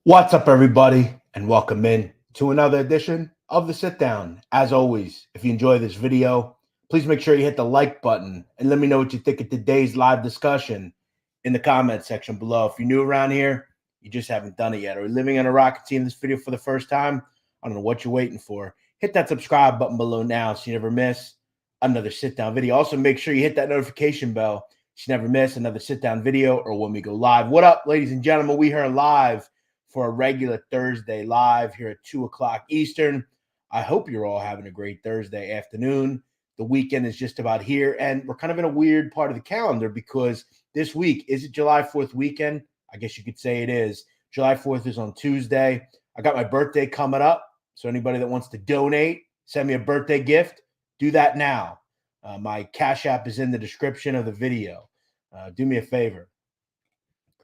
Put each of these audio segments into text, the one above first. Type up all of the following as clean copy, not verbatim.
What's up, everybody, and welcome in to another edition of the Sit Down. As always, if you enjoy this video, please make sure you hit the like button and let me know what you think of today's live discussion in the comment section below. If you're new around here, you just haven't done it yet, or you're living in a rocket seeing this video for the first time, I don't know what you're waiting for. Hit that subscribe button below now so you never miss another sit down video. Also, make sure you hit that notification bell so you never miss another sit down video or when we go live. What up, ladies and gentlemen? We are live for a regular Thursday live here at 2 o'clock Eastern. I hope you're all having a great Thursday afternoon. The weekend is just about here, and we're kind of in a weird part of the calendar because this week, is it July 4th weekend? I guess you could say it is. July 4th is on Tuesday. I got my birthday coming up, so anybody that wants to donate, send me a birthday gift, do that now. My Cash App is in the description of the video. Do me a favor.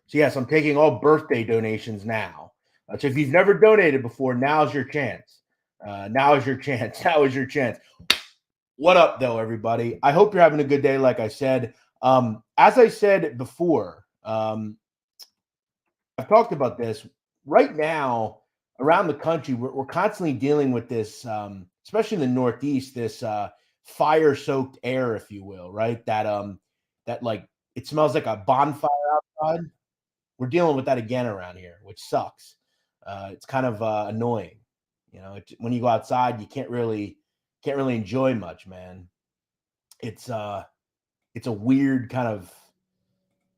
So, yes, I'm taking all birthday donations now. So if you've never donated before, now's your chance. Now is your chance. Now is your chance. What up, though, everybody? I hope you're having a good day, like I said. As I said before, I've talked about this. Right now, around the country, we're constantly dealing with this, especially in the Northeast, this fire-soaked air, if you will, right? That like it smells like a bonfire outside. We're dealing with that again around here, which sucks. It's kind of annoying, when you go outside, you can't really enjoy much, man. It's a weird kind of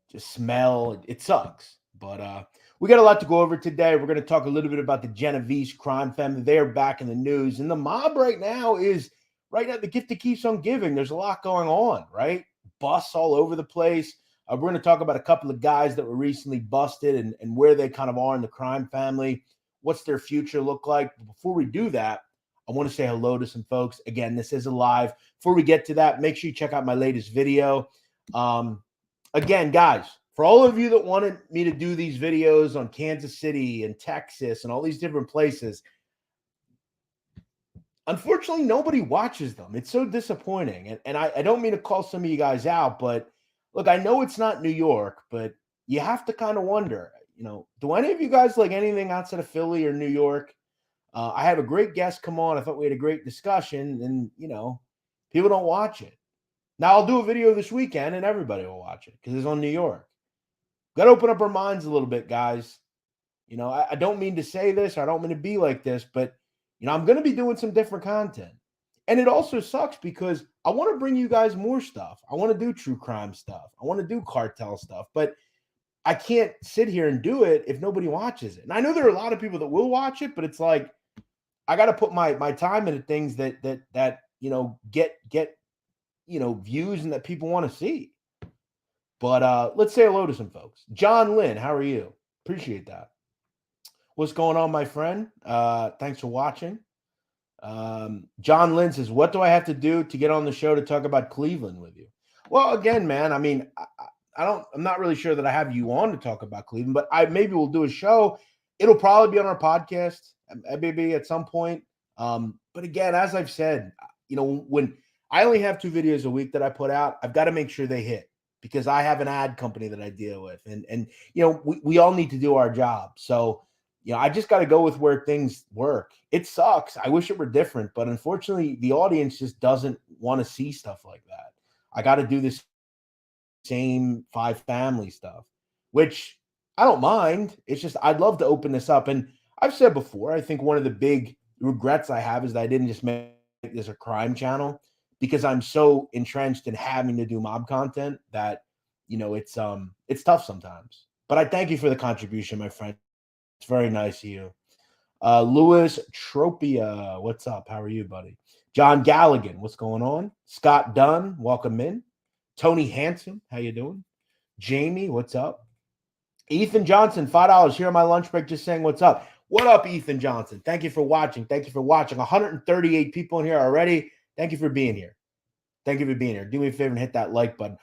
just smell. It sucks, but we got a lot to go over today. We're going to talk a little bit about the Genovese crime family. They are back in the news, and the mob right now the gift that keeps on giving. There's a lot going on, right? Busts all over the place. We're going to talk about a couple of guys that were recently busted and where they kind of are in the crime family. What's their future look like? But before we do that, I want to say hello to some folks. Again, this is a live. Before we get to that, make sure you check out my latest video. Again, guys, for all of you that wanted me to do these videos on Kansas City and Texas and all these different places, unfortunately, nobody watches them. It's so disappointing. And I don't mean to call some of you guys out, but look, I know it's not New York, but you have to kind of wonder, do any of you guys like anything outside of Philly or New York? I had a great guest come on. I thought we had a great discussion, and, people don't watch it. Now, I'll do a video this weekend, and everybody will watch it because it's on New York. Got to open up our minds a little bit, guys. I don't mean to say this. Or I don't mean to be like this, but, I'm going to be doing some different content. And it also sucks because I want to bring you guys more stuff. I want to do true crime stuff. I want to do cartel stuff, but I can't sit here and do it if nobody watches it. And I know there are a lot of people that will watch it, but it's like I got to put my time into things that get views and that people want to see. But let's say hello to some folks. John Lynn, how are you? Appreciate that. What's going on, my friend? Thanks for watching. John Lynn says, what do I have to do to get on the show to talk about Cleveland with you? Well, again, man, I mean, I'm not really sure that I have you on to talk about Cleveland, but maybe we'll do a show. It'll probably be on our podcast, maybe at some point. But again, as I've said, when I only have 2 videos a week that I put out, I've got to make sure they hit because I have an ad company that I deal with. And we all need to do our job. So, I just got to go with where things work. It sucks. I wish it were different, but unfortunately, the audience just doesn't want to see stuff like that. I got to do this same 5 family stuff, which I don't mind. It's just I'd love to open this up. And I've said before, I think one of the big regrets I have is that I didn't just make this a crime channel because I'm so entrenched in having to do mob content that, it's tough sometimes. But I thank you for the contribution, my friend. It's very nice of you. Louis Tropia, what's up? How are you, buddy? John Galligan, what's going on? Scott Dunn, welcome in. Tony Hanson, how you doing? Jamie, what's up? Ethan Johnson, $5 here on my lunch break, just saying what's up. What up, Ethan Johnson? Thank you for watching. Thank you for watching. 138 people in here already. Thank you for being here. Thank you for being here. Do me a favor and hit that like button.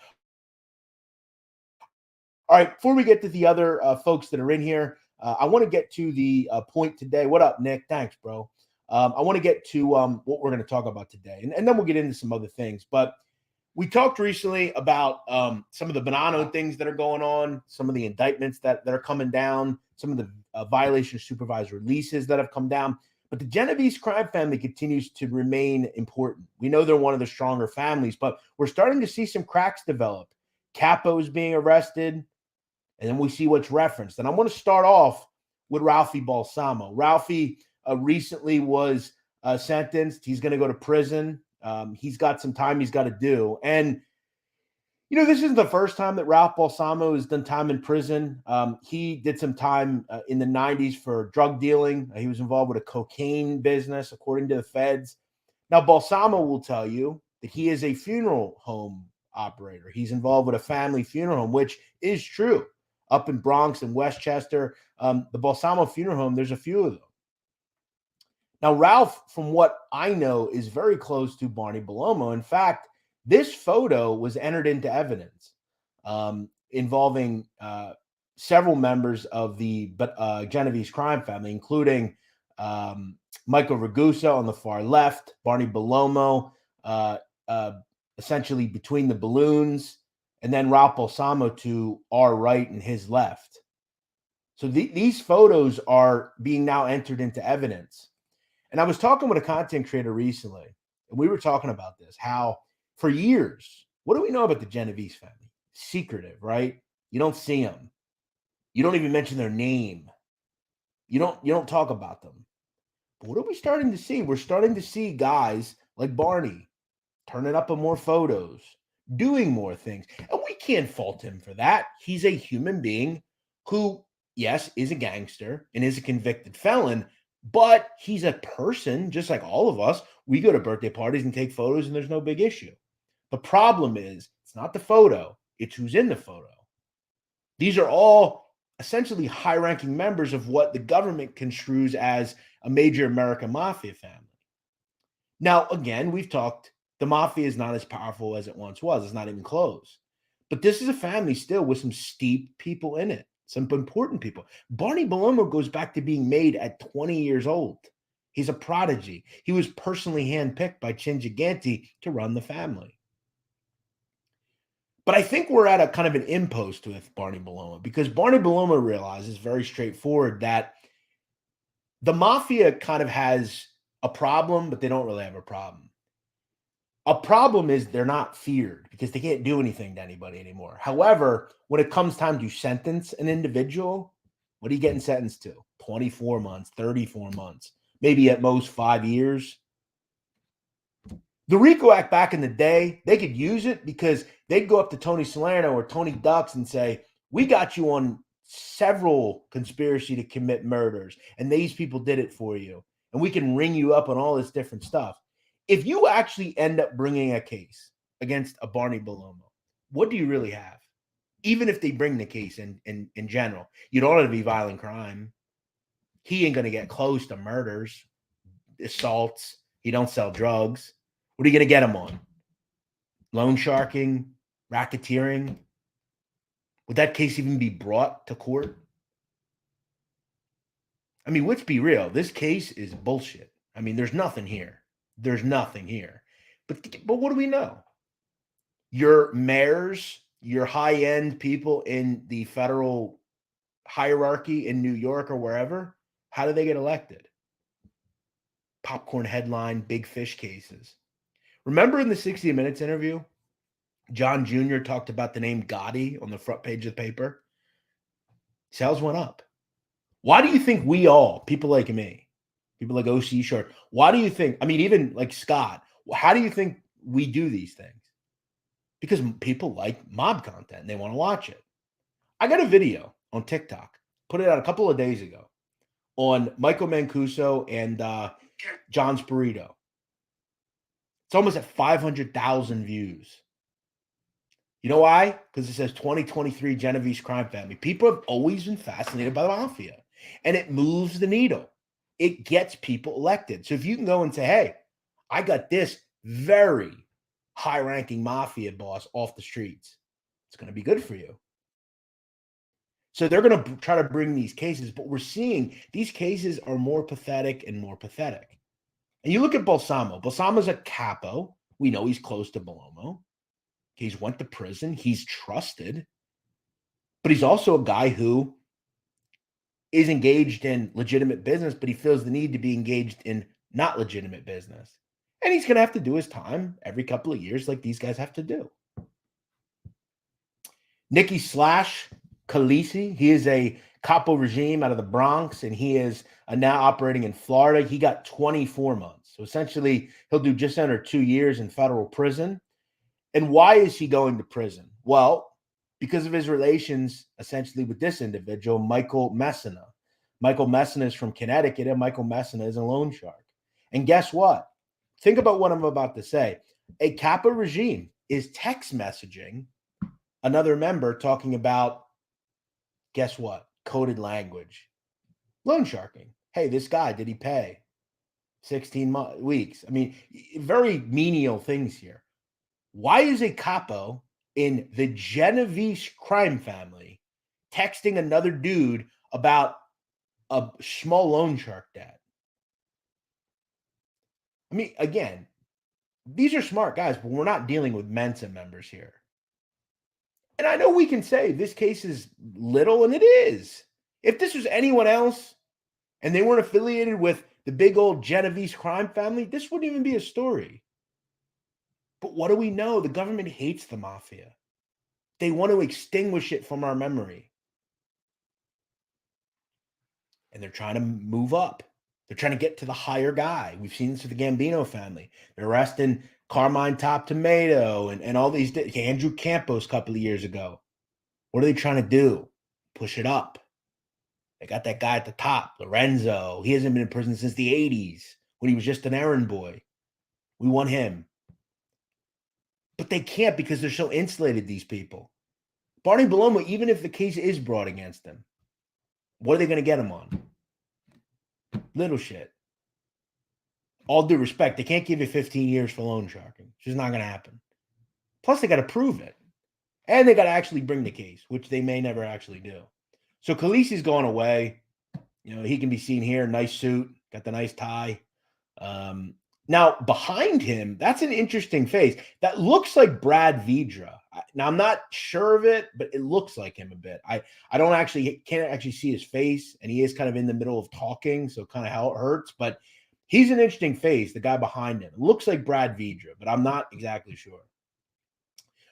All right, before we get to the other folks that are in here, I want to get to the point today. What up, Nick? Thanks, bro. I want to get to what we're going to talk about today, and then we'll get into some other things. But we talked recently about some of the Bonanno things that are going on, some of the indictments that are coming down some of the violation of supervised releases that have come down. But the Genovese crime family continues to remain important. We know they're one of the stronger families, but we're starting to see some cracks develop. Capo's being arrested, and then we see what's referenced. And I want to start off with Ralphie Balsamo. Ralphie recently was sentenced. He's going to go to prison. He's got some time he's got to do. And, you know, this isn't the first time that Ralph Balsamo has done time in prison. He did some time in the 90s for drug dealing. He was involved with a cocaine business, according to the feds. Now, Balsamo will tell you that he is a funeral home operator. He's involved with a family funeral home, which is true. Up in Bronx and Westchester, the Balsamo Funeral Home, there's a few of them. Now, Ralph, from what I know, is very close to Barney Bellomo. In fact, this photo was entered into evidence involving several members of the Genovese crime family, including Michael Ragusa on the far left, Barney Bellomo, essentially between the balloons, and then Ralph Balsamo to our right and his left. So these photos are being now entered into evidence. And I was talking with a content creator recently, and we were talking about this, how for years, what do we know about the Genovese family? Secretive, right? You don't see them. You don't even mention their name. You don't talk about them. But what are we starting to see? We're starting to see guys like Barney turning up on more photos, doing more things. And we can't fault him for that. He's a human being who, yes, is a gangster and is a convicted felon, but he's a person just like all of us. We go to birthday parties and take photos, and there's no big issue. The problem is, it's not the photo, it's who's in the photo. These are all essentially high-ranking members of what the government construes as a major American mafia family. Now, again, we've talked, the mafia is not as powerful as it once was. It's not even close. But this is a family still with some steep people in it, some important people. Barney Bellomo goes back to being made at 20 years old. He's a prodigy. He was personally handpicked by Chin Gigante to run the family. But I think we're at a kind of an impost with Barney Bellomo, because Barney Bellomo realizes very straightforward that the mafia kind of has a problem, but they don't really have a problem. A problem is they're not feared because they can't do anything to anybody anymore. However, when it comes time to sentence an individual, what are you getting sentenced to? 24 months, 34 months, maybe at most 5 years. The RICO Act back in the day, they could use it because they'd go up to Tony Salerno or Tony Ducks and say, we got you on several conspiracy to commit murders, and these people did it for you, and we can ring you up on all this different stuff. If you actually end up bringing a case against a Barney Bellomo, what do you really have? Even if they bring the case in general, you don't have to be violent crime. He ain't going to get close to murders, assaults. He don't sell drugs. What are you going to get him on? Loan sharking, racketeering? Would that case even be brought to court? I mean, let's be real. This case is bullshit. I mean, there's nothing here. There's nothing here. But what do we know? Your mayors, your high-end people in the federal hierarchy in New York or wherever, how do they get elected? Popcorn headline, big fish cases. Remember in the 60 Minutes interview, John Jr. talked about the name Gotti on the front page of the paper? Sales went up. Why do you think we all, people like me, people like O.C. Short, why do you think, I mean, even like Scott, how do you think we do these things? Because people like mob content and they want to watch it. I got a video on TikTok, put it out a couple of days ago, on Michael Mancuso and John Spirito. It's almost at 500,000 views. You know why? Because it says 2023 Genovese crime family. People have always been fascinated by the mafia, and it moves the needle. It gets people elected. So if you can go and say, hey, I got this very high-ranking mafia boss off the streets, it's going to be good for you. So they're going to try to bring these cases, but we're seeing these cases are more pathetic and more pathetic. And you look at Balsamo. Balsamo's a capo. We know he's close to Bellomo. He's went to prison. He's trusted. But he's also a guy who is engaged in legitimate business, but he feels the need to be engaged in not legitimate business. And he's going to have to do his time every couple of years like these guys have to do. Nicky Slash Khaleesi, he is a capo regime out of the Bronx, and he is now operating in Florida. He got 24 months. So essentially, he'll do just under 2 years in federal prison. And why is he going to prison? Well, because of his relations essentially with this individual, Michael Messina. Michael Messina is from Connecticut, and Michael Messina is a loan shark. And guess what? Think about what I'm about to say. A capo regime is text messaging another member talking about, guess what? Coded language. Loan sharking. Hey, this guy, did he pay? 16 weeks. I mean, very menial things here. Why is a capo in the Genovese crime family texting another dude about a small loan shark debt? I mean, again, these are smart guys, but we're not dealing with Mensa members here. And I know we can say this case is little, and it is. If this was anyone else and they weren't affiliated with the big old Genovese crime family, this wouldn't even be a story. But what do we know? The government hates the mafia. They want to extinguish it from our memory. And they're trying to move up. They're trying to get to the higher guy. We've seen this with the Gambino family. They're arresting Carmine Top Tomato and all these, Andrew Campos a couple of years ago. What are they trying to do? Push it up. They got that guy at the top, Lorenzo. He hasn't been in prison since the 80s when he was just an errand boy. We want him. But they can't because they're so insulated, these people. Barney Paloma, even if the case is brought against him, what are they going to get him on? Little shit. All due respect, they can't give you 15 years for loan sharking. It's just not going to happen. Plus, they got to prove it. And they got to actually bring the case, which they may never actually do. So Khaleesi's going away. You know, he can be seen here. Nice suit. Got the nice tie. Now, behind him, that's an interesting face. That looks like Brad Vidra. Now, I'm not sure of it, but it looks like him a bit. I can't actually see his face, and he is kind of in the middle of talking, so kind of how it hurts. But he's an interesting face, the guy behind him. It looks like Brad Vidra, but I'm not exactly sure.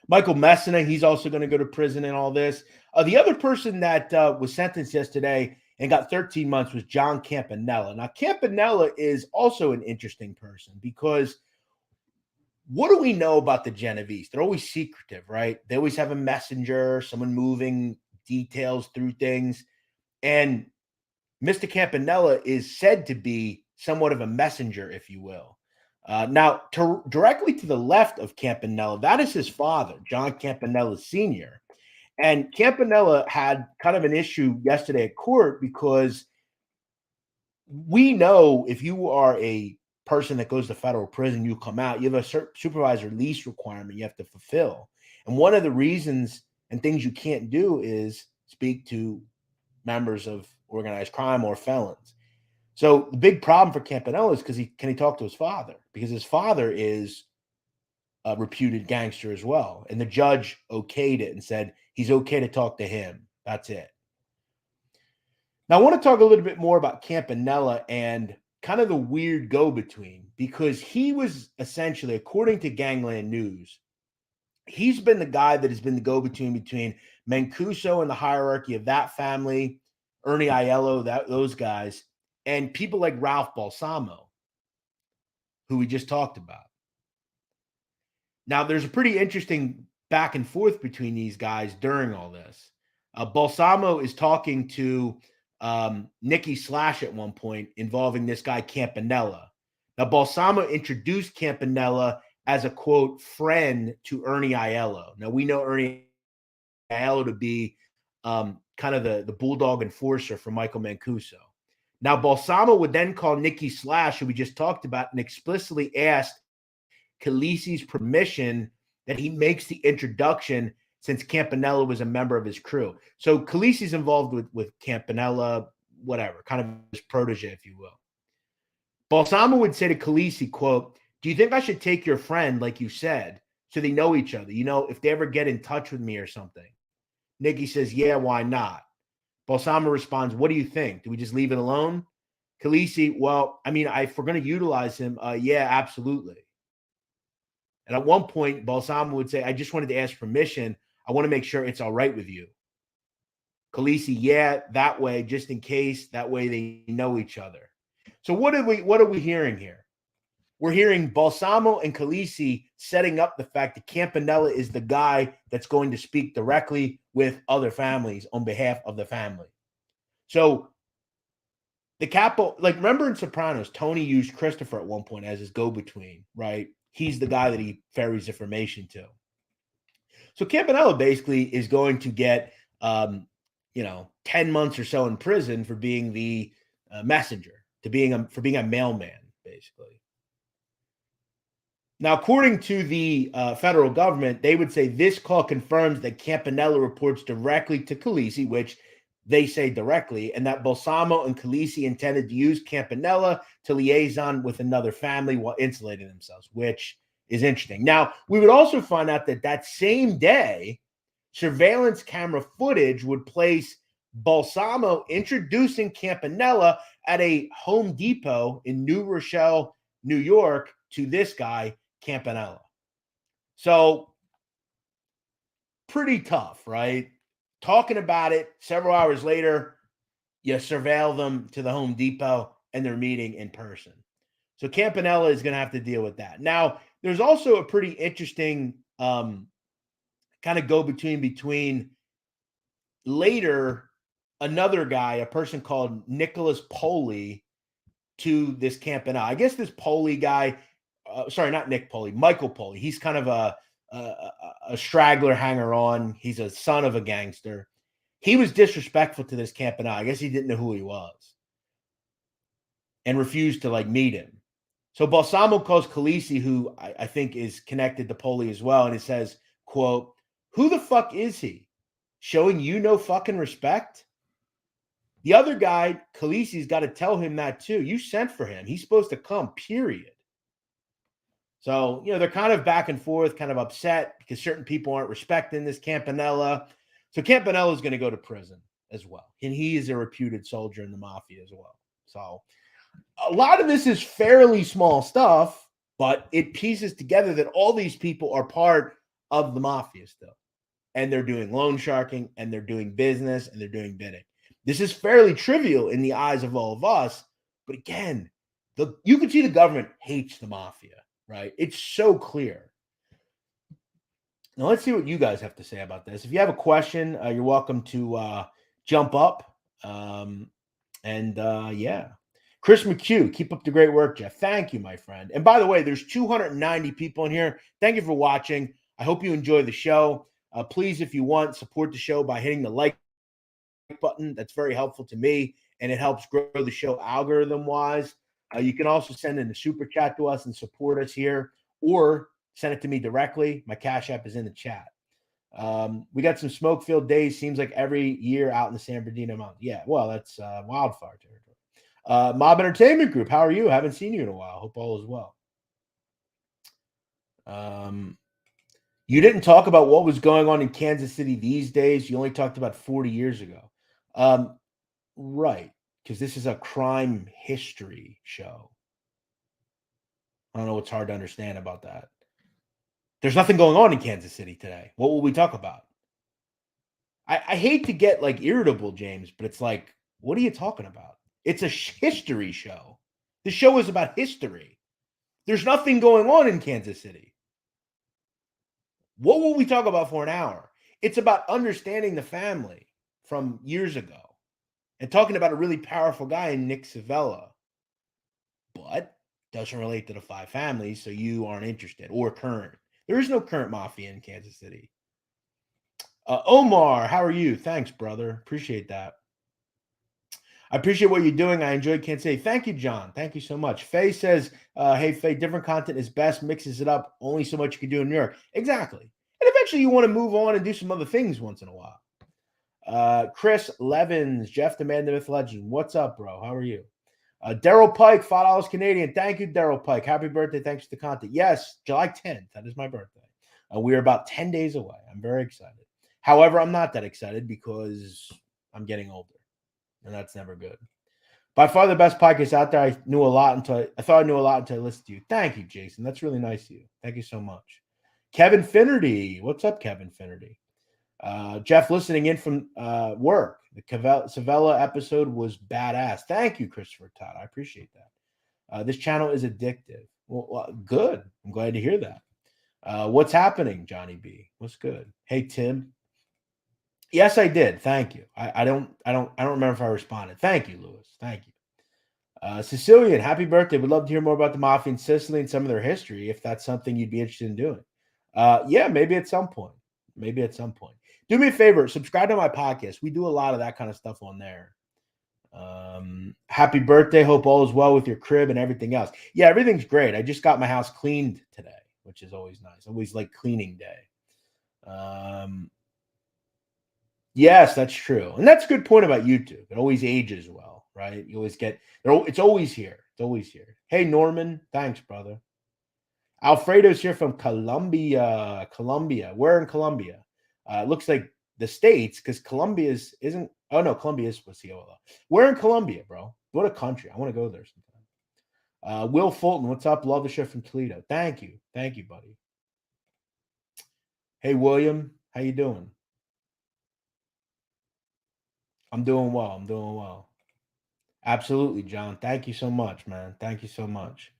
Michael Messina, he's also going to go to prison in all this. The other person that was sentenced yesterday and got 13 months was John Campanella. Now, Campanella is also an interesting person because what do we know about the Genovese? They're always secretive, right? They always have a messenger, someone moving details through things. And Mr. Campanella is said to be somewhat of a messenger, if you will. Now, directly to the left of Campanella, that is his father, John Campanella Sr., and Campanella had kind of an issue yesterday at court because we know if you are a person that goes to federal prison, you come out, you have a supervisor release requirement you have to fulfill. And one of the reasons and things you can't do is speak to members of organized crime or felons. So the big problem for Campanella is because can he talk to his father? Because his father is a reputed gangster as well. And the judge okayed it and said he's okay to talk to him. That's it. Now, I want to talk a little bit more about Campanella and kind of the weird go-between, because he was essentially, according to Gangland News, he's been the guy that has been the go-between between Mancuso and the hierarchy of that family, Ernie Aiello, those guys, and people like Ralph Balsamo, who we just talked about. Now, there's a pretty interesting back and forth between these guys during all this. Balsamo is talking to Nicky Slash at one point involving this guy Campanella. Now, Balsamo introduced Campanella as a, quote, friend to Ernie Aiello. Now, we know Ernie Aiello to be kind of the bulldog enforcer for Michael Mancuso. Now, Balsamo would then call Nicky Slash, who we just talked about, and explicitly asked Khaleesi's permission that he makes the introduction since Campanella was a member of his crew. So Khaleesi's involved with Campanella, whatever, kind of his protege, if you will. Balsamo would say to Khaleesi, quote, "Do you think I should take your friend, like you said, so they know each other? You know, if they ever get in touch with me or something." Nicky says, "Yeah, why not?" Balsamo responds, what do you think? Do we just leave it alone? Khaleesi, well, I mean, if we're going to utilize him, yeah, absolutely. And at one point, Balsamo would say, I just wanted to ask permission. I want to make sure it's all right with you. Khaleesi, yeah, that way, just in case, that way they know each other. So what are we hearing here? We're hearing Balsamo and Khaleesi setting up the fact that Campanella is the guy that's going to speak directly with other families on behalf of the family. So the capo, like remember in Sopranos, Tony used Christopher at one point as his go-between, right? He's the guy that he ferries information to. So Campanella basically is going to get 10 months or so in prison for being the messenger, for being a mailman, basically. Now, according to the federal government, they would say this call confirms that Campanella reports directly to Khaleesi, which they say directly, and that Balsamo and Khaleesi intended to use Campanella to liaison with another family while insulating themselves, which is interesting. Now, we would also find out that same day, surveillance camera footage would place Balsamo introducing Campanella at a Home Depot in New Rochelle, New York, to this guy, Campanella. So, pretty tough, right? Talking about it several hours later, you surveil them to the Home Depot and they're meeting in person. So Campanella is going to have to deal with that. Now, there's also a pretty interesting kind of go between later another guy, a person called Nicholas Poley, to this Campanella. I guess this Poley guy, sorry, not Nick Poley, Michael Poley. He's kind of a straggler hanger-on. He's a son of a gangster. He was disrespectful to this Campanella. I guess he didn't know who he was and refused to meet him. So Balsamo calls Khaleesi, who I think is connected to Poley as well, and it says, quote, who the fuck is he? Showing you no fucking respect? The other guy, Khaleesi's got to tell him that too. You sent for him. He's supposed to come, period. So, they're kind of back and forth, kind of upset because certain people aren't respecting this Campanella. So Campanella is going to go to prison as well. And he is a reputed soldier in the Mafia as well. So a lot of this is fairly small stuff, but it pieces together that all these people are part of the Mafia still. And they're doing loan sharking, and they're doing business, and they're doing bidding. This is fairly trivial in the eyes of all of us. But again, you can see the government hates the Mafia, right? It's so clear. Now, let's see what you guys have to say about this. If you have a question, you're welcome to jump up. Yeah. Chris McHugh, keep up the great work, Jeff. Thank you, my friend. And by the way, there's 290 people in here. Thank you for watching. I hope you enjoy the show. Please, if you want, support the show by hitting the like button. That's very helpful to me, and it helps grow the show algorithm-wise. You can also send in a super chat to us and support us here, or send it to me directly. My Cash App is in the chat. We got some smoke-filled days. Seems like every year out in the San Bernardino Mountains. Yeah, well, that's wildfire territory. Mob Entertainment Group, how are you? Haven't seen you in a while. Hope all is well. You didn't talk about what was going on in Kansas City these days. You only talked about 40 years ago. Right, because this is a crime history show. I don't know what's hard to understand about that. There's nothing going on in Kansas City today. What will we talk about? I hate to get irritable, James, but it's what are you talking about? It's a history show. The show is about history. There's nothing going on in Kansas City. What will we talk about for an hour? It's about understanding the family from years ago and talking about a really powerful guy in Nick Savella. But doesn't relate to the five families, so you aren't interested or current. There is no current Mafia in Kansas City. Omar, how are you? Thanks, brother. Appreciate that. I appreciate what you're doing. I enjoyed Kansas City. Thank you, John. Thank you so much. Faye says, hey, Faye, different content is best, mixes it up. Only so much you can do in New York. Exactly. And eventually you want to move on and do some other things once in a while. Chris Levins, Jeff the Man, the Myth Legend. What's up, bro? How are you? Daryl Pike, $5 Canadian. Thank you, Daryl Pike. Happy birthday. Thanks for the content. Yes, July 10th. That is my birthday. We are about 10 days away. I'm very excited. However, I'm not that excited because I'm getting older. and that's never good. By far the best podcast out there. I thought I knew a lot until I listened to you. Thank you, Jason. That's really nice of you. Thank you so much. Kevin Finnerty. What's up, Kevin Finnerty? Jeff, listening in from work. The Savella episode was badass. Thank you, Christopher Todd. I appreciate that. This channel is addictive. Well, good. I'm glad to hear that. What's happening, Johnny B? What's good? Hey, Tim. Yes, I did. Thank you. I don't remember if I responded. Thank you, Lewis. Thank you. Sicilian, happy birthday. We'd love to hear more about the Mafia in Sicily and some of their history, if that's something you'd be interested in doing. Yeah, maybe at some point. Maybe at some point. Do me a favor, subscribe to my podcast. We do a lot of that kind of stuff on there. Happy birthday. Hope all is well with your crib and everything else. Yeah, everything's great. I just got my house cleaned today, which is always nice. Always like cleaning day. Yes, that's true. And that's a good point about YouTube. It always ages well, right? You always get, it's always here. It's always here. Hey, Norman. Thanks, brother. Alfredo's here from Colombia. Where in Colombia? It looks like the States, because Colombia isn't. Oh, no, Colombia is COLO. Where in Colombia, bro? What a country. I want to go there sometime. Will Fulton, what's up? Love the show from Toledo. Thank you. Thank you, buddy. Hey, William. How you doing? I'm doing well. I'm doing well. Absolutely, John. Thank you so much, man. Thank you so much.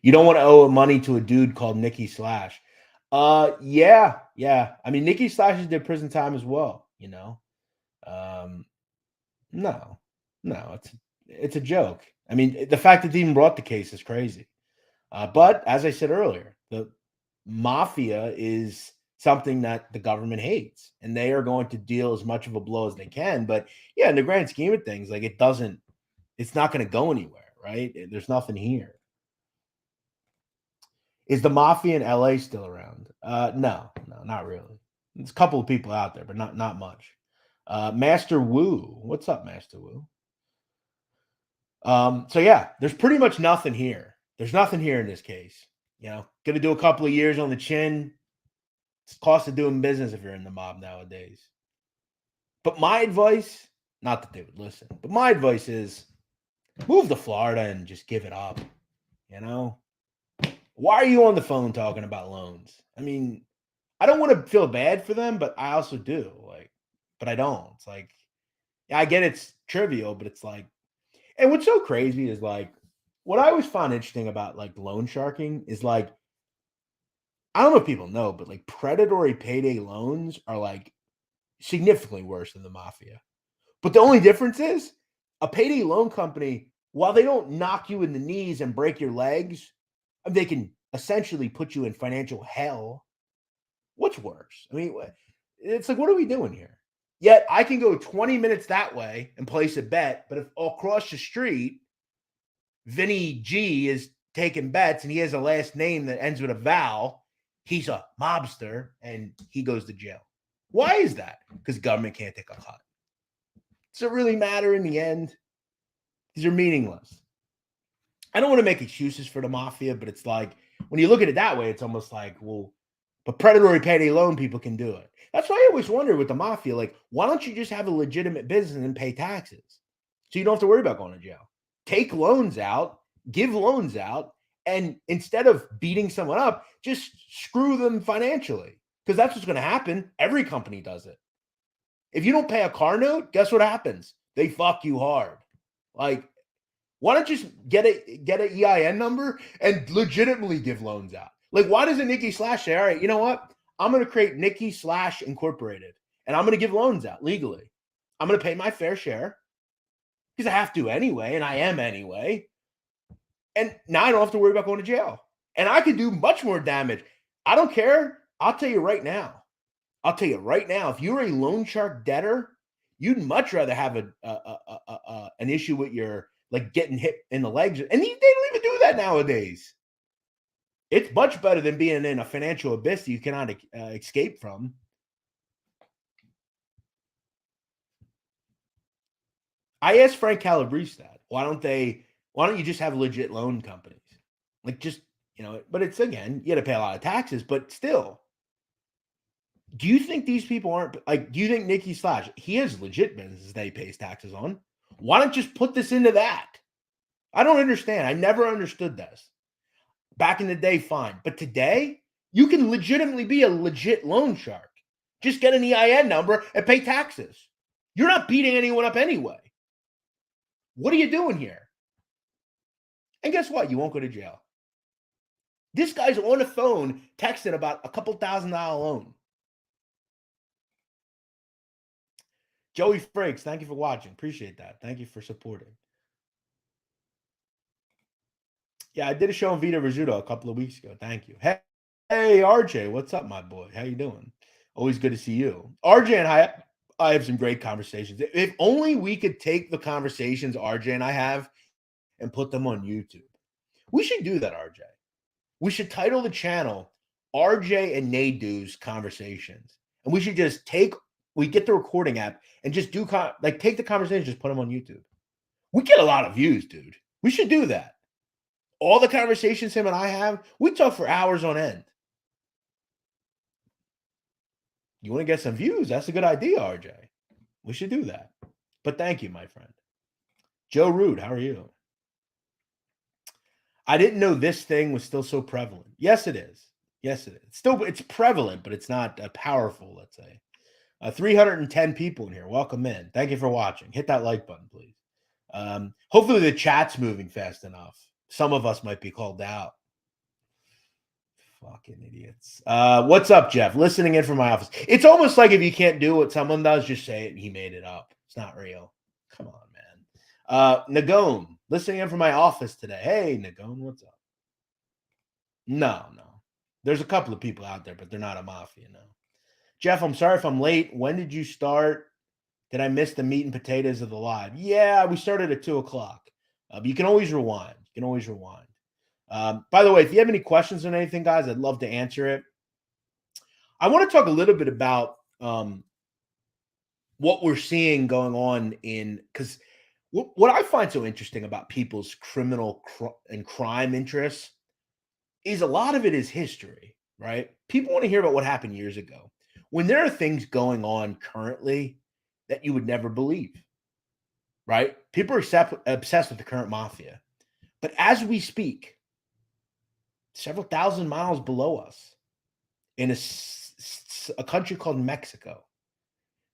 You don't want to owe money to a dude called Nikki Slash. Yeah. I mean, Nikki Slash did prison time as well, you know. No, it's a joke. I mean, the fact that they even brought the case is crazy. But as I said earlier, the Mafia is something that the government hates, and they are going to deal as much of a blow as they can. But yeah, in the grand scheme of things, like it's not going to go anywhere, right? There's nothing here. Is the Mafia in LA still around? No, not really. There's a couple of people out there, but not much. Master Wu. What's up, Master Wu? So yeah, there's pretty much nothing here. There's nothing here in this case. You know, gonna do a couple of years on the chin. It's the cost of doing business if you're in the mob nowadays. But my advice, not that they would listen, but my advice is move to Florida and just give it up. You know? Why are you on the phone talking about loans? I mean, I don't want to feel bad for them, but I also do. But I don't. It's like, yeah, I get it's trivial, but it's like, and what's so crazy is like, what I always found interesting about like loan sharking is like, I don't know if people know, but like predatory payday loans are like significantly worse than the Mafia. But the only difference is a payday loan company, while they don't knock you in the knees and break your legs, they can essentially put you in financial hell. What's worse? I mean, it's like, what are we doing here? Yet I can go 20 minutes that way and place a bet, but if across the street, Vinny G is taking bets and he has a last name that ends with a vowel, he's a mobster and he goes to jail. Why is that? Because government can't take a cut. Does it really matter in the end? These are meaningless. I don't want to make excuses for the Mafia, but it's like, when you look at it that way, it's almost like, well, but predatory payday loan people can do it. That's why I always wonder with the Mafia, like, why don't you just have a legitimate business and pay taxes? So you don't have to worry about going to jail. Take loans out, give loans out, and instead of beating someone up, just screw them financially. Because that's what's going to happen. Every company does it. If you don't pay a car note, guess what happens? They fuck you hard. Like, why don't you just get an EIN number and legitimately give loans out? Like, why doesn't Nikki Slash say, all right, you know what? I'm going to create Nikki Slash Incorporated, and I'm going to give loans out legally. I'm going to pay my fair share because I have to anyway, and I am anyway. And now I don't have to worry about going to jail. And I could do much more damage. I don't care. I'll tell you right now. If you're a loan shark debtor, you'd much rather have an issue with your, like, getting hit in the legs. And they don't even do that nowadays. It's much better than being in a financial abyss that you cannot escape from. I asked Frank Calabrese that. Why don't you just have legit loan companies? Like, just, you know, but it's, again, you got to pay a lot of taxes, but still. Do you think these people aren't, like, do you think Nikki Slash, he has legit businesses that he pays taxes on? Why don't you just put this into that? I don't understand. I never understood this. Back in the day, fine. But today, you can legitimately be a legit loan shark. Just get an EIN number and pay taxes. You're not beating anyone up anyway. What are you doing here? And guess what? You won't go to jail. This guy's on the phone texting about a couple $1,000 loan. Joey Frakes, thank you for watching. Appreciate that. Thank you for supporting. Yeah, I did a show on Vito Rizzuto a couple of weeks ago. Thank you. Hey, RJ, what's up, my boy? How you doing? Always good to see you. RJ and I have some great conversations. If only we could take the conversations RJ and I have and put them on YouTube. We should do that, RJ. We should title the channel RJ and Nadu's Conversations. And we should just we get the recording app and just do take the conversation, just put them on YouTube. We get a lot of views, dude. We should do that. All the conversations him and I have, we talk for hours on end. You want to get some views? That's a good idea, RJ. We should do that. But thank you, my friend. Joe Rude, how are you? I didn't know this thing was still so prevalent. Yes, it is. Yes, it is. It's prevalent, but it's not powerful, let's say. 310 people in here. Welcome in. Thank you for watching. Hit that like button, please. Hopefully the chat's moving fast enough. Some of us might be called out. Fucking idiots. What's up, Jeff? Listening in from my office. It's almost like if you can't do what someone does, just say it and he made it up. It's not real. Come on, man. Nagone, listening in from my office today. Hey, Nagone, what's up? No. There's a couple of people out there, but they're not a mafia, no. Jeff, I'm sorry if I'm late. When did you start? Did I miss the meat and potatoes of the live? Yeah, we started at 2 o'clock. But you can always rewind. By the way, if you have any questions on anything, guys, I'd love to answer it. I want to talk a little bit about what we're seeing going on because what I find so interesting about people's criminal and crime interests is a lot of it is history, right? People want to hear about what happened years ago when there are things going on currently that you would never believe, right? People are obsessed with the current mafia. But as we speak, several thousand miles below us, in a country called Mexico,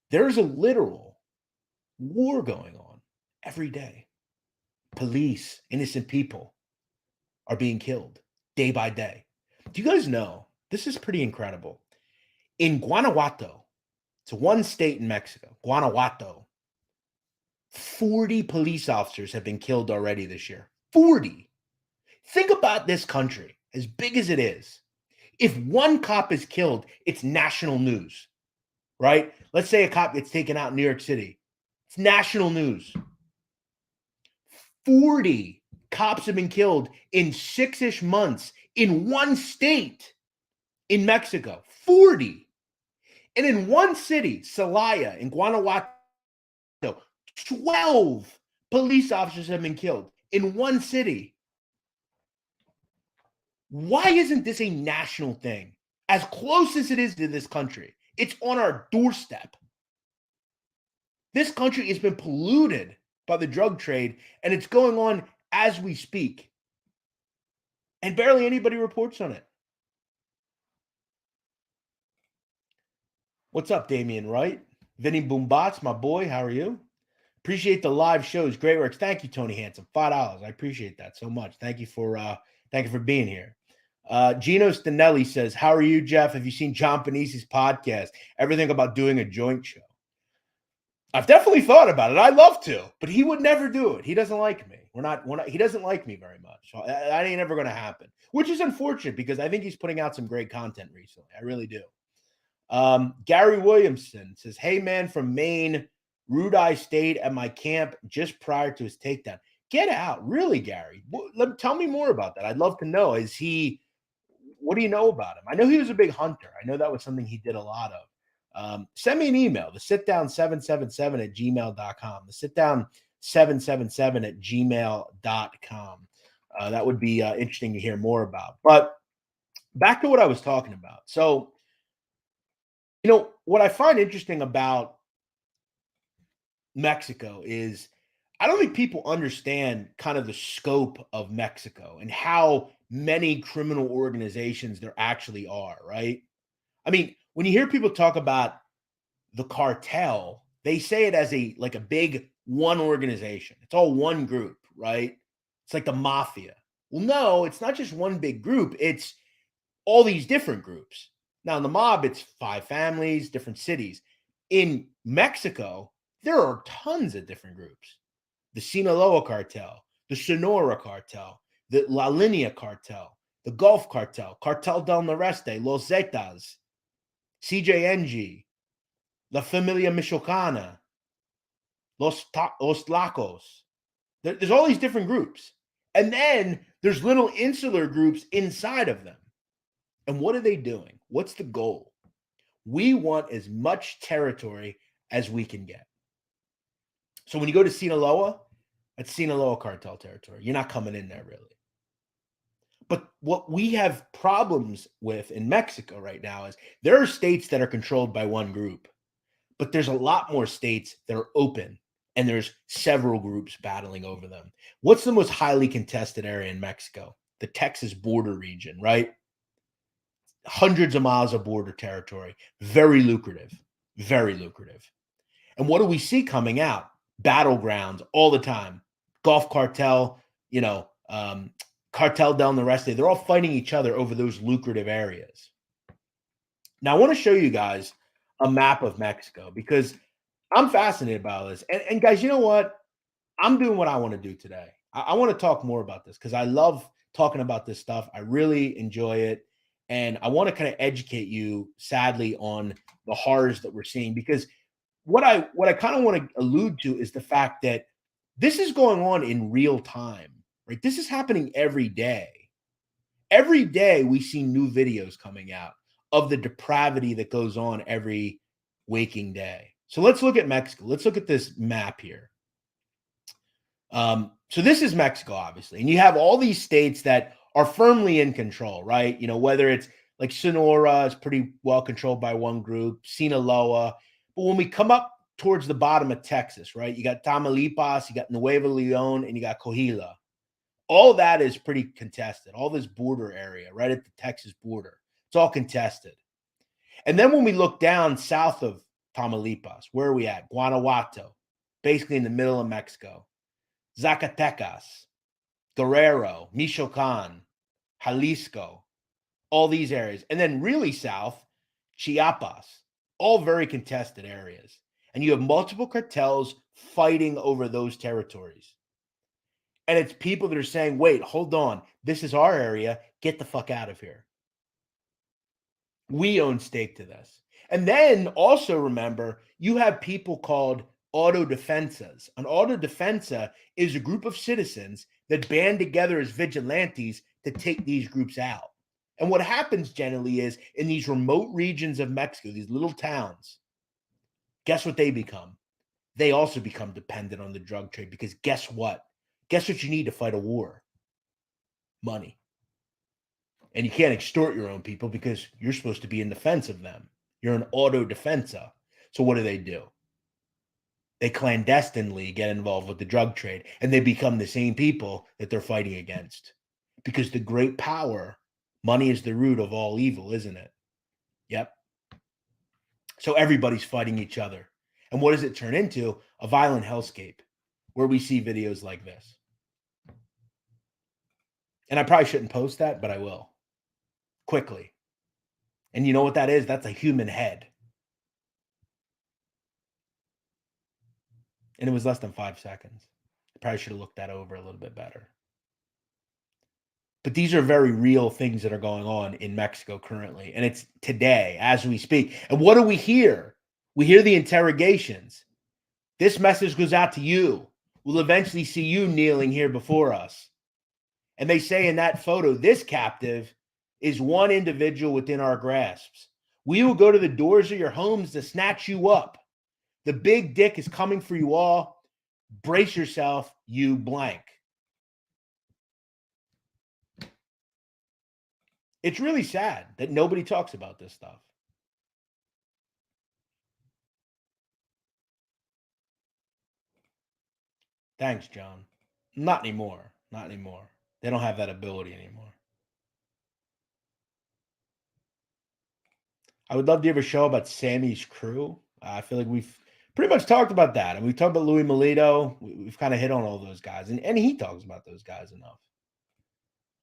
there's a literal war going on every day. Police, innocent people are being killed day by day. Do you guys know? This is pretty incredible. In Guanajuato, it's one state in Mexico, Guanajuato, 40 police officers have been killed already this year. 40. Think about this country, as big as it is. If one cop is killed, it's national news, right? Let's say a cop gets taken out in New York City. It's national news. 40 cops have been killed in 6-ish months in one state in Mexico. 40. And in one city, Celaya, in Guanajuato, 12 police officers have been killed in one city. Why isn't this a national thing? As close as it is to this country, it's on our doorstep. This country has been polluted by the drug trade, and it's going on as we speak. And barely anybody reports on it. What's up, Damian Wright? Vinny Boombots, my boy, how are you? Appreciate the live shows. Great works. Thank you, Tony Handsome. $5. I appreciate that so much. Thank you for being here. Gino Stinelli says, how are you, Jeff? Have you seen John Panisi's podcast? Everything about doing a joint show. I've definitely thought about it. I'd love to, but he would never do it. He doesn't like me. He doesn't like me very much. So that ain't ever going to happen, which is unfortunate because I think he's putting out some great content recently. I really do. Gary Williamson says, hey, man, from Maine, Rudai stayed at my camp just prior to his takedown. Get out. Really, Gary? Tell me more about that. I'd love to know. What do you know about him? I know he was a big hunter. I know that was something he did a lot of. Send me an email, the sitdown777@gmail.com. The sitdown777@gmail.com. That would be interesting to hear more about. But back to what I was talking about. So, what I find interesting about Mexico is I don't think people understand kind of the scope of Mexico and how many criminal organizations there actually are, right? I mean, when you hear people talk about the cartel, they say it as a like a big one organization. It's all one group, right? It's like the mafia. Well, no, it's not just one big group. It's all these different groups. Now, in the mob, it's 5 families, different cities. In Mexico, there are tons of different groups. The Sinaloa cartel, the Sonora cartel, the La Linea cartel, the Gulf cartel, Cartel del Noreste, Los Zetas, CJNG, La Familia Michoacana, Los Lacos. There's all these different groups. And then there's little insular groups inside of them. And what are they doing? What's the goal? We want as much territory as we can get. So when you go to Sinaloa, that's Sinaloa cartel territory. You're not coming in there really. But what we have problems with in Mexico right now is there are states that are controlled by one group, but there's a lot more states that are open and there's several groups battling over them. What's the most highly contested area in Mexico? The Texas border region, right? Hundreds of miles of border territory. Very lucrative. Very lucrative. And what do we see coming out? Battlegrounds all the time. Gulf cartel, Cartel del Noreste. They're all fighting each other over those lucrative areas. Now, I want to show you guys a map of Mexico because I'm fascinated by this. And guys, you know what? I'm doing what I want to do today. I want to talk more about this because I love talking about this stuff. I really enjoy it. And I want to kind of educate you, sadly, on the horrors that we're seeing. Because what I kind of want to allude to is the fact that this is going on in real time, right? This is happening every day. Every day we see new videos coming out of the depravity that goes on every waking day. So let's look at Mexico. Let's look at this map here. So this is Mexico, obviously. And you have all these states that are firmly in control, right? Whether it's like Sonora is pretty well controlled by one group, Sinaloa. But when we come up towards the bottom of Texas, right, you got Tamaulipas, you got Nuevo Leon, and you got Coahuila. All that is pretty contested. All this border area, right at the Texas border, it's all contested. And then when we look down south of Tamaulipas, where are we at? Guanajuato, basically in the middle of Mexico. Zacatecas, Guerrero, Michoacan, Jalisco, all these areas. And then really south, Chiapas, all very contested areas. And you have multiple cartels fighting over those territories. And it's people that are saying, wait, hold on. This is our area. Get the fuck out of here. We own stake to this. And then also remember, you have people called autodefensas. An autodefensa is a group of citizens that band together as vigilantes to take these groups out. And what happens generally is in these remote regions of Mexico, these little towns, guess what they become? They also become dependent on the drug trade because guess what? Guess what you need to fight a war? Money. And you can't extort your own people because you're supposed to be in defense of them. You're an autodefensa. So what do? They clandestinely get involved with the drug trade and they become the same people that they're fighting against. Because the great power, money is the root of all evil, isn't it? Yep. So everybody's fighting each other. And what does it turn into? A violent hellscape where we see videos like this. And I probably shouldn't post that, but I will. Quickly. And you know what that is? That's a human head. And it was less than 5 seconds. I probably should have looked that over a little bit better. But these are very real things that are going on in Mexico currently. And it's today as we speak. And what do we hear? We hear the interrogations. This message goes out to you. We'll eventually see you kneeling here before us. And they say in that photo, this captive is one individual within our grasps. We will go to the doors of your homes to snatch you up. The big dick is coming for you all. Brace yourself, you blank. It's really sad that nobody talks about this stuff. Thanks, John. Not anymore. Not anymore. They don't have that ability anymore. I would love to have a show about Sammy's crew. I feel like we've pretty much talked about that. And we talked about Louis Melito. We've kind of hit on all those guys. And he talks about those guys enough.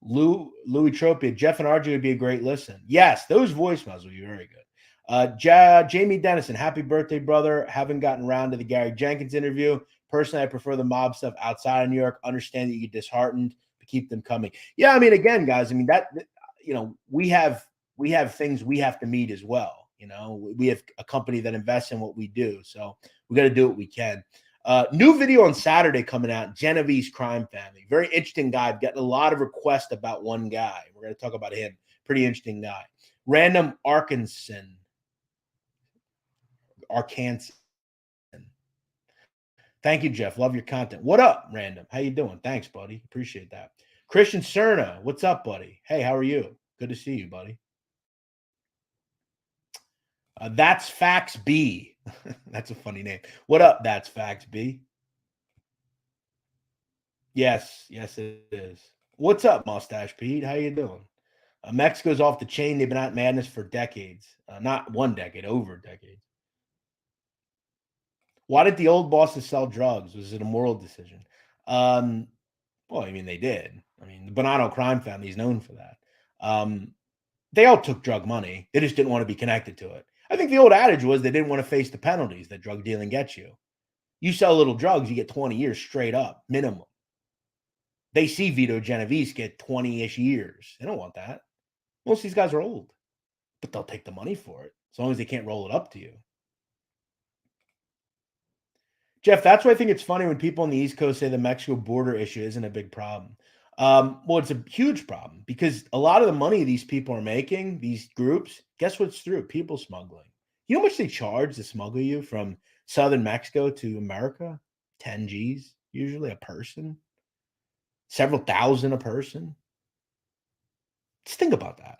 Louis Tropia, Jeff and RJ would be a great listen. Yes, those voicemails would be very good. Jamie Dennison, happy birthday, brother. Haven't gotten around to the Gary Jenkins interview. Personally, I prefer the mob stuff outside of New York. Understand that you get disheartened, but keep them coming. Yeah, I mean, again, guys, I mean, that, you know, we have things we have to meet as well. You know, we have a company that invests in what we do. So we got to do what we can. New video on Saturday coming out, Genevieve's Crime Family. Very interesting guy. I've gotten a lot of requests about one guy. We're going to talk about him. Pretty interesting guy. Random Arkansas. Thank you, Jeff. Love your content. What up, Random? How you doing? Thanks, buddy. Appreciate that. Christian Cerna, what's up, buddy? Hey, how are you? Good to see you, buddy. That's Fax B. That's a funny name. What up, That's Fax B? Yes, it is. What's up, Mustache Pete? How you doing? Mexico's off the chain. They've been at madness for decades. Not one decade, over decades. Why did the old bosses sell drugs? Was it a moral decision? Well, I mean, they did. I mean, the Bonanno crime family is known for that. They all took drug money. They just didn't want to be connected to it. I think the old adage was they didn't want to face the penalties that drug dealing gets you. You sell little drugs, you get 20 years straight up, minimum. They see Vito Genovese get 20-ish years. They don't want that. Most of these guys are old, but they'll take the money for it as long as they can't roll it up to you. Jeff, that's why I think it's funny when people on the East Coast say the Mexico border issue isn't a big problem. Well, it's a huge problem because a lot of the money these people are making, these groups, guess what's through? People smuggling. You know how much they charge to smuggle you from southern Mexico to America? 10 G's, usually a person. Several thousand a person. Just think about that.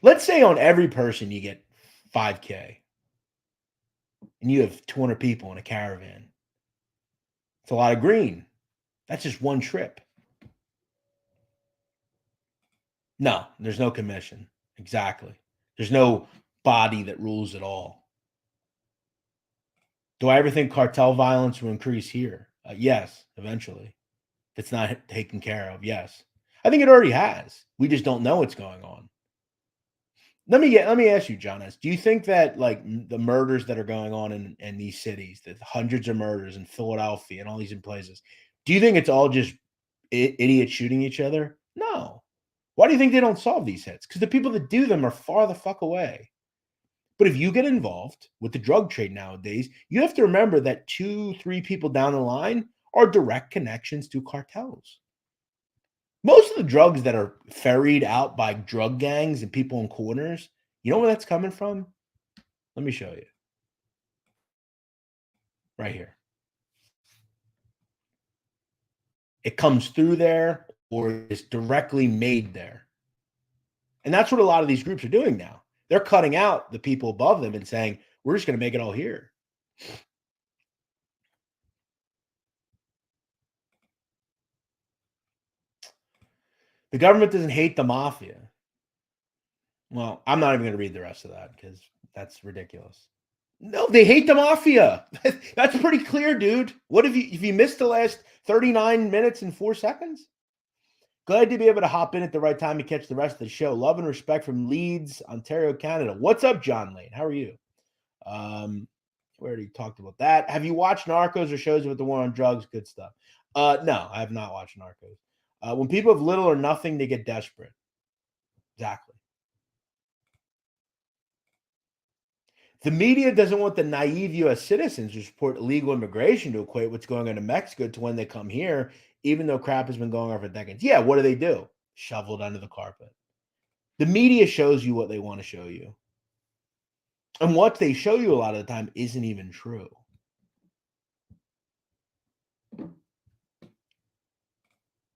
Let's say on every person you get $5K. And you have 200 people in a caravan. It's a lot of green. That's just one trip. No, there's no commission. Exactly. There's no body that rules it all. Do I ever think cartel violence will increase here? Yes, eventually. If it's not taken care of, yes. I think it already has. We just don't know what's going on. Let me ask you, Jonas, do you think that like the murders that are going on in these cities, the hundreds of murders in Philadelphia and all these places, do you think it's all just idiots shooting each other? No. Why do you think they don't solve these hits? Because the people that do them are far the fuck away. But if you get involved with the drug trade nowadays, you have to remember that 2-3 people down the line are direct connections to cartels. Most of the drugs that are ferried out by drug gangs and people in corners, you know where that's coming from? Let me show you. Right here. It comes through there or is directly made there. And that's what a lot of these groups are doing now. They're cutting out the people above them and saying, we're just going to make it all here. The government doesn't hate the mafia. Well, I'm not even going to read the rest of that because that's ridiculous. No, they hate the mafia. That's pretty clear, dude. What if you missed the last 39 minutes and 4 seconds? Glad to be able to hop in at the right time to catch the rest of the show. Love and respect from Leeds, Ontario, Canada. What's up, John Lane? How are you? We already talked about that. Have you watched Narcos or shows with the war on drugs? Good stuff. No, I have not watched Narcos. When people have little or nothing, they get desperate. Exactly. The media doesn't want the naive U.S. citizens who support illegal immigration to equate what's going on in Mexico to when they come here, even though crap has been going on for decades. Yeah, what do? Shoveled under the carpet. The media shows you what they want to show you. And what they show you a lot of the time isn't even true.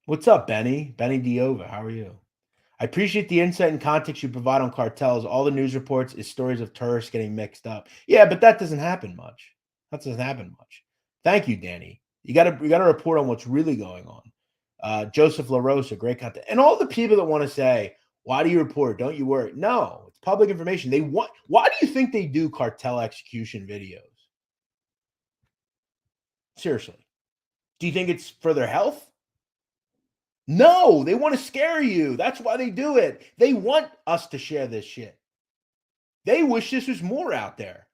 What's up, Benny? Benny Diova, how are you? I appreciate the insight and context you provide on cartels. All the news reports is stories of tourists getting mixed up. Yeah, but that doesn't happen much. That doesn't happen much. Thank you, Danny. You got to report on what's really going on. Joseph LaRosa, great content, and all the people that want to say, "Why do you report? Don't you worry?" No, it's public information. They want. Why do you think they do cartel execution videos? Seriously, do you think it's for their health? No, they want to scare you. That's why they do it. They want us to share this shit. They wish this was more out there.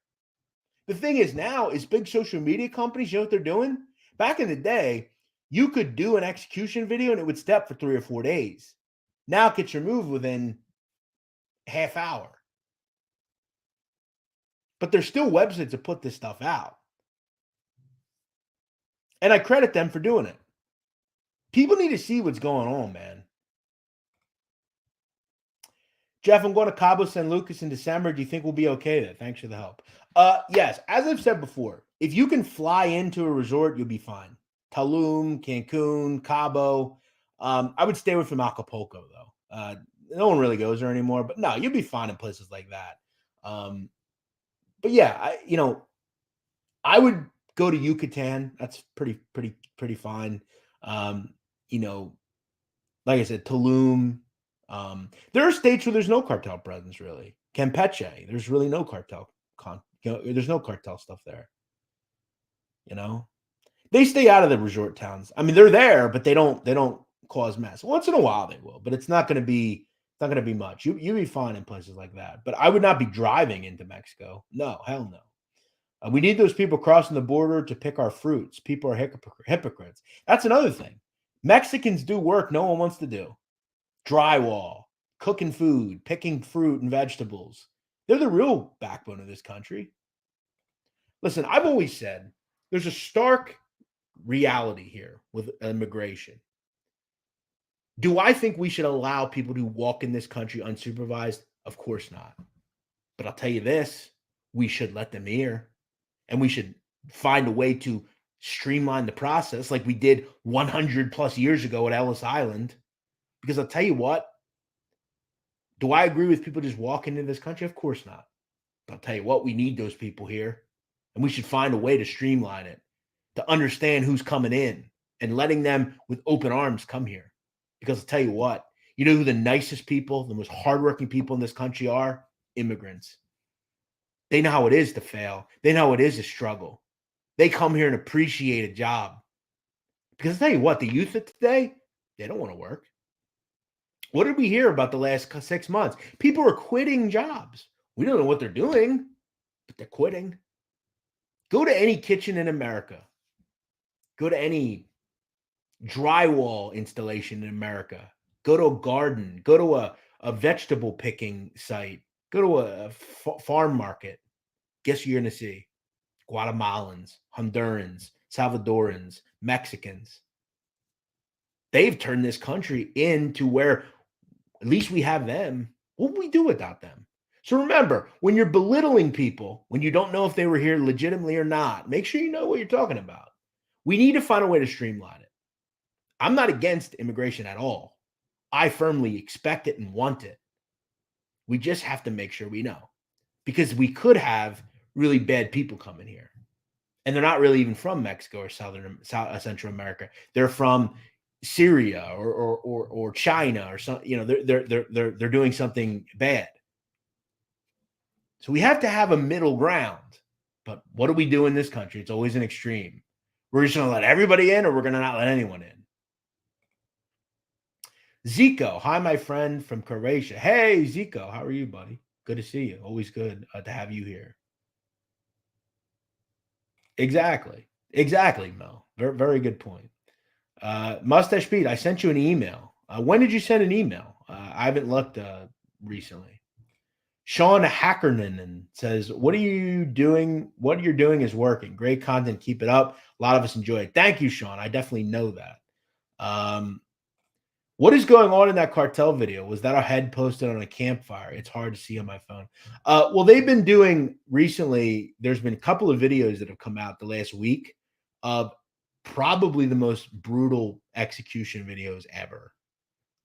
The thing is now is big social media companies, you know what they're doing? Back in the day, you could do an execution video and it would step for 3 or 4 days. Now it gets removed within half hour. But there's still websites that put this stuff out. And I credit them for doing it. People need to see what's going on, man. Jeff, I'm going to Cabo San Lucas in December. Do you think we'll be okay there? Thanks for the help. Yes, as I've said before, if you can fly into a resort, you'll be fine. Tulum, Cancun, Cabo. I would stay away from Acapulco, though. No one really goes there anymore. But no, you'll be fine in places like that. But yeah, I would go to Yucatan. That's pretty fine. Like I said, Tulum. There are states where there's no cartel presence, really. Campeche, there's really no cartel. There's no cartel stuff there. They stay out of the resort towns. I mean, they're there, but they don't cause mess. Once in a while they will, but it's not going to be much. You'll be fine in places like that. But I would not be driving into Mexico. No, hell no. We need those people crossing the border to pick our fruits. People are hypocrites. That's another thing. Mexicans do work no one wants to do. Drywall, cooking food, picking fruit and vegetables. They're the real backbone of this country. Listen, I've always said there's a stark reality here with immigration. Do I think we should allow people to walk in this country unsupervised? Of course not. But I'll tell you this, we should let them here. And we should find a way to streamline the process like we did 100 plus years ago at Ellis Island. Because I'll tell you what, do I agree with people just walking into this country? Of course not. But I'll tell you what, we need those people here. And we should find a way to streamline it, to understand who's coming in and letting them with open arms come here. Because I'll tell you what, you know who the nicest people, the most hardworking people in this country are? Immigrants. They know how it is to fail. They know how it is to struggle. They come here and appreciate a job. Because I'll tell you what, the youth of today, they don't want to work. What did we hear about the last 6 months? People are quitting jobs. We don't know what they're doing, but they're quitting. Go to any kitchen in America. Go to any drywall installation in America. Go to a garden. Go to a vegetable picking site. Go to a farm market. Guess who you're going to see? Guatemalans, Hondurans, Salvadorans, Mexicans. They've turned this country into where at least we have them. What would we do without them? So remember, when you're belittling people, when you don't know if they were here legitimately or not, make sure you know what you're talking about. We need to find a way to streamline it. I'm not against immigration at all. I firmly expect it and want it. We just have to make sure we know, because we could have really bad people coming here, and they're not really even from Mexico or Central America. They're from Syria or China or something. They're doing something bad. So we have to have a middle ground. But what do we do in this country? It's always an extreme. We're just going to let everybody in, or we're going to not let anyone in. Zico, hi, my friend from Croatia. Hey, Zico, how are you, buddy? Good to see you. Always good to have you here. Exactly, Mo. Very, very good point. Mustache Pete, I sent you an email. When did you send an email? I haven't looked recently. Sean Hackernan says, what are you doing? What you're doing is working. Great content. Keep it up. A lot of us enjoy it. Thank you, Sean. I definitely know that. What is going on in that cartel video? Was that a head posted on a campfire? It's hard to see on my phone. Well, they've been doing recently, there's been a couple of videos that have come out the last week of probably the most brutal execution videos ever.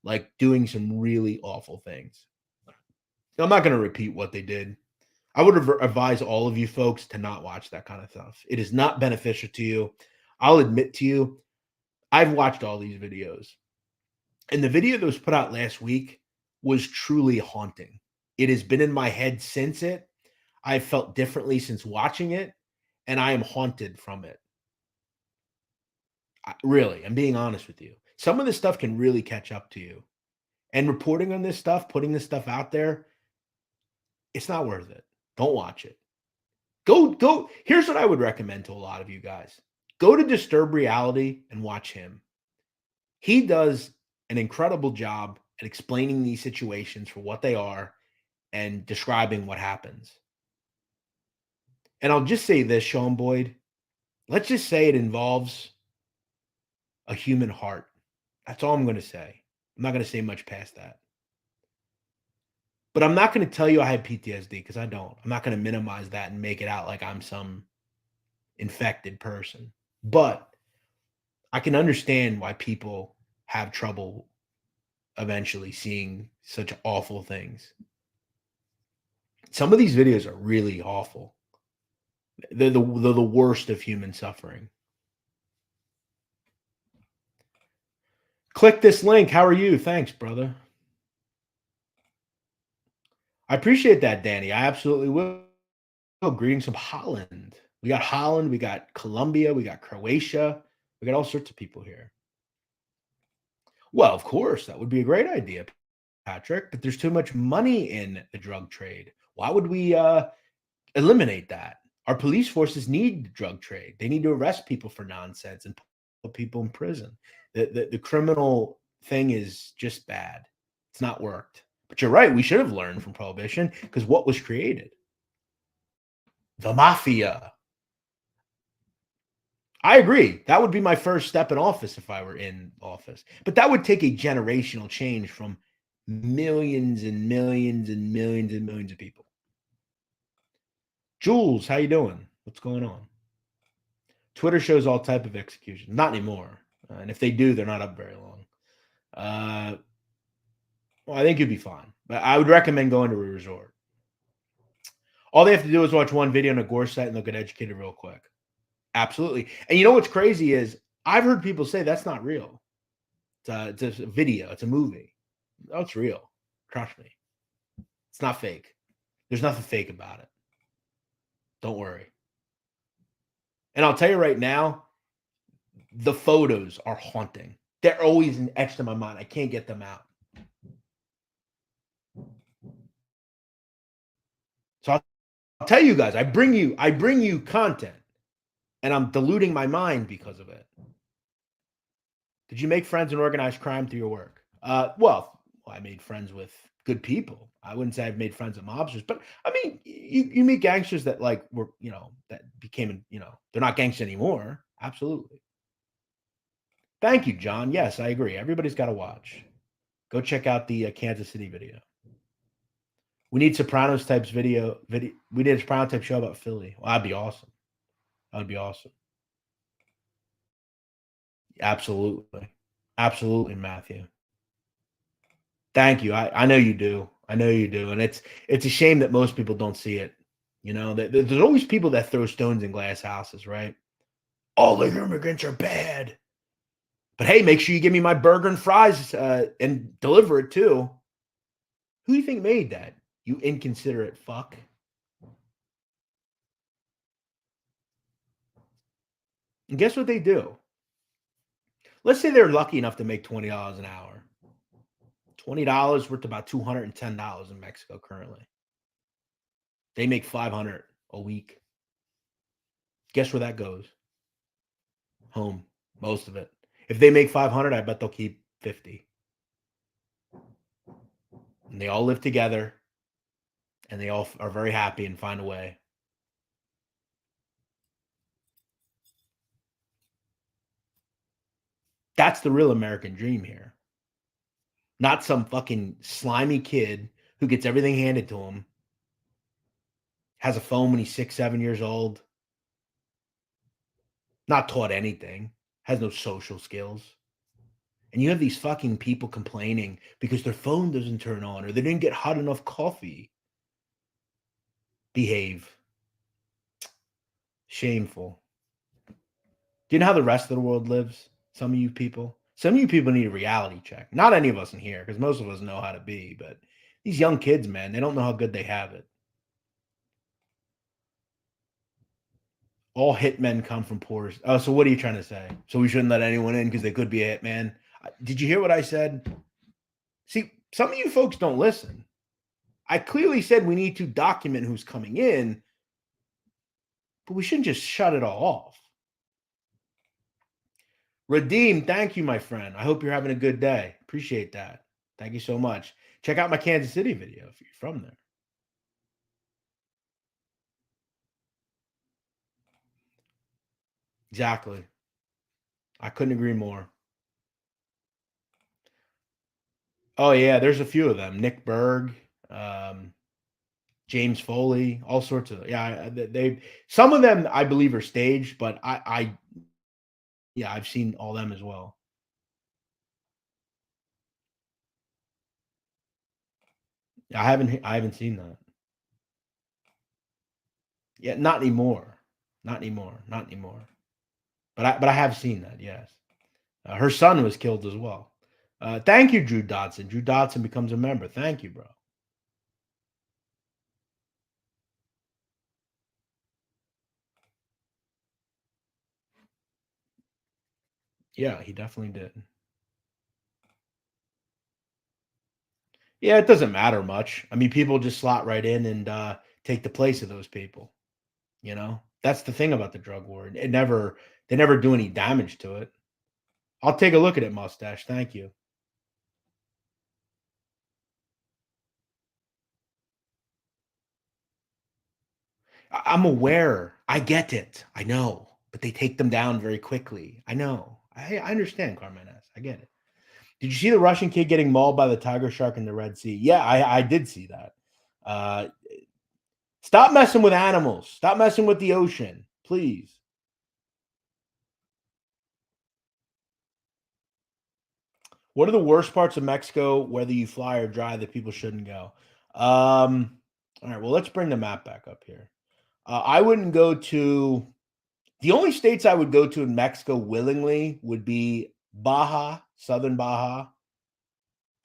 Like doing some really awful things. I'm not going to repeat what they did. I would advise all of you folks to not watch that kind of stuff. It is not beneficial to you. I'll admit to you, I've watched all these videos, and the video that was put out last week was truly haunting. It has been in my head since it. I've felt differently since watching it, and I am haunted from it. Really, I'm being honest with you. Some of this stuff can really catch up to you. And reporting on this stuff, putting this stuff out there, it's not worth it. Don't watch it. Go. Here's what I would recommend to a lot of you guys. Go to Disturb Reality and watch him. He does an incredible job at explaining these situations for what they are and describing what happens. And I'll just say this, Sean Boyd. Let's just say it involves a human heart. That's all I'm going to say. I'm not going to say much past that. But I'm not going to tell you I have PTSD because I don't. I'm not going to minimize that and make it out like I'm some infected person. But I can understand why people have trouble eventually seeing such awful things. Some of these videos are really awful. They're the worst of human suffering. Click this link. How are you? Thanks, brother. I appreciate that, Danny. I absolutely will. Greetings from Holland. We got Holland, we got Colombia, we got Croatia. We got all sorts of people here. Well, of course, that would be a great idea, Patrick, but there's too much money in the drug trade. Why would we eliminate that? Our police forces need the drug trade. They need to arrest people for nonsense and put people in prison. The criminal thing is just bad. It's not worked. But you're right. We should have learned from Prohibition because what was created? The Mafia. I agree. That would be my first step in office if I were in office. But that would take a generational change from millions and millions and millions and millions of people. Jules, how you doing? What's going on? Twitter shows all type of executions. Not anymore. And if they do, they're not up very long. Well, I think you'd be fine. But I would recommend going to a resort. All they have to do is watch one video on a gore site and they'll get educated real quick. Absolutely. And you know what's crazy is I've heard people say that's not real. It's a video. It's a movie. Oh, it's real. Trust me. It's not fake. There's nothing fake about it. Don't worry. And I'll tell you right now, the photos are haunting. They're always etched in my mind. I can't get them out. So I'll tell you guys, I bring you content, and I'm diluting my mind because of it. Did you make friends in organized crime through your work? Well, I made friends with good people. I wouldn't say I've made friends with mobsters, but I mean, you meet gangsters that like were, that became, they're not gangsters anymore. Absolutely. Thank you, John. Yes, I agree. Everybody's got to watch. Go check out the Kansas City video. We need Sopranos types video. We need a Soprano type show about Philly. Well, that'd be awesome. That would be awesome. Absolutely. Absolutely, Matthew. Thank you. I know you do. I know you do. And it's a shame that most people don't see it. There's always people that throw stones in glass houses, right? All the immigrants are bad. But hey, make sure you give me my burger and fries and deliver it too. Who do you think made that? You inconsiderate fuck. And guess what they do? Let's say they're lucky enough to make $20 an hour. $20 worth about $210 in Mexico currently. They make $500 a week. Guess where that goes? Home, most of it. If they make $500, I bet they'll keep $50. And they all live together, and they all are very happy and find a way. That's the real American dream here. Not some fucking slimy kid who gets everything handed to him, has a phone when he's 6, 7 years old, not taught anything, has no social skills. And you have these fucking people complaining because their phone doesn't turn on or they didn't get hot enough coffee. Behave. Shameful. Do you know how the rest of the world lives? Some of you people. Some of you people need a reality check. Not any of us in here, because most of us know how to be, but these young kids, man, they don't know how good they have it. All hitmen come from poor. Oh, so what are you trying to say? So we shouldn't let anyone in because they could be a hitman? Did you hear what I said? See, some of you folks don't listen. I clearly said we need to document who's coming in, but we shouldn't just shut it all off. Redeem, thank you, my friend. I hope you're having a good day. Appreciate that. Thank you so much. Check out my Kansas City video if you're from there. Exactly. I couldn't agree more. Oh yeah, there's a few of them. Nick Berg, um, James Foley, all sorts of yeah. They some of them I believe are staged, but I yeah I've seen all them as well. I haven't seen that. Yeah, not anymore. Not anymore. Not anymore. But I have seen that. Yes, her son was killed as well. Thank you, Drew Dotson. Drew Dotson becomes a member. Thank you, bro. Yeah, he definitely did. Yeah, it doesn't matter much. I mean, people just slot right in and take the place of those people. You know, that's the thing about the drug war. They never do any damage to it. I'll take a look at it, mustache. Thank you. I'm aware. I get it. I know, but they take them down very quickly. I know. I understand, Carmenes. I get it. Did you see the Russian kid getting mauled by the tiger shark in the Red Sea? Yeah, I did see that. Uh, Stop messing with animals. Stop messing with the ocean, please. What are the worst parts of Mexico, whether you fly or drive, that people shouldn't go? All right, well, let's bring the map back up here. I wouldn't go to the only states I would go to in Mexico willingly would be Baja, southern Baja.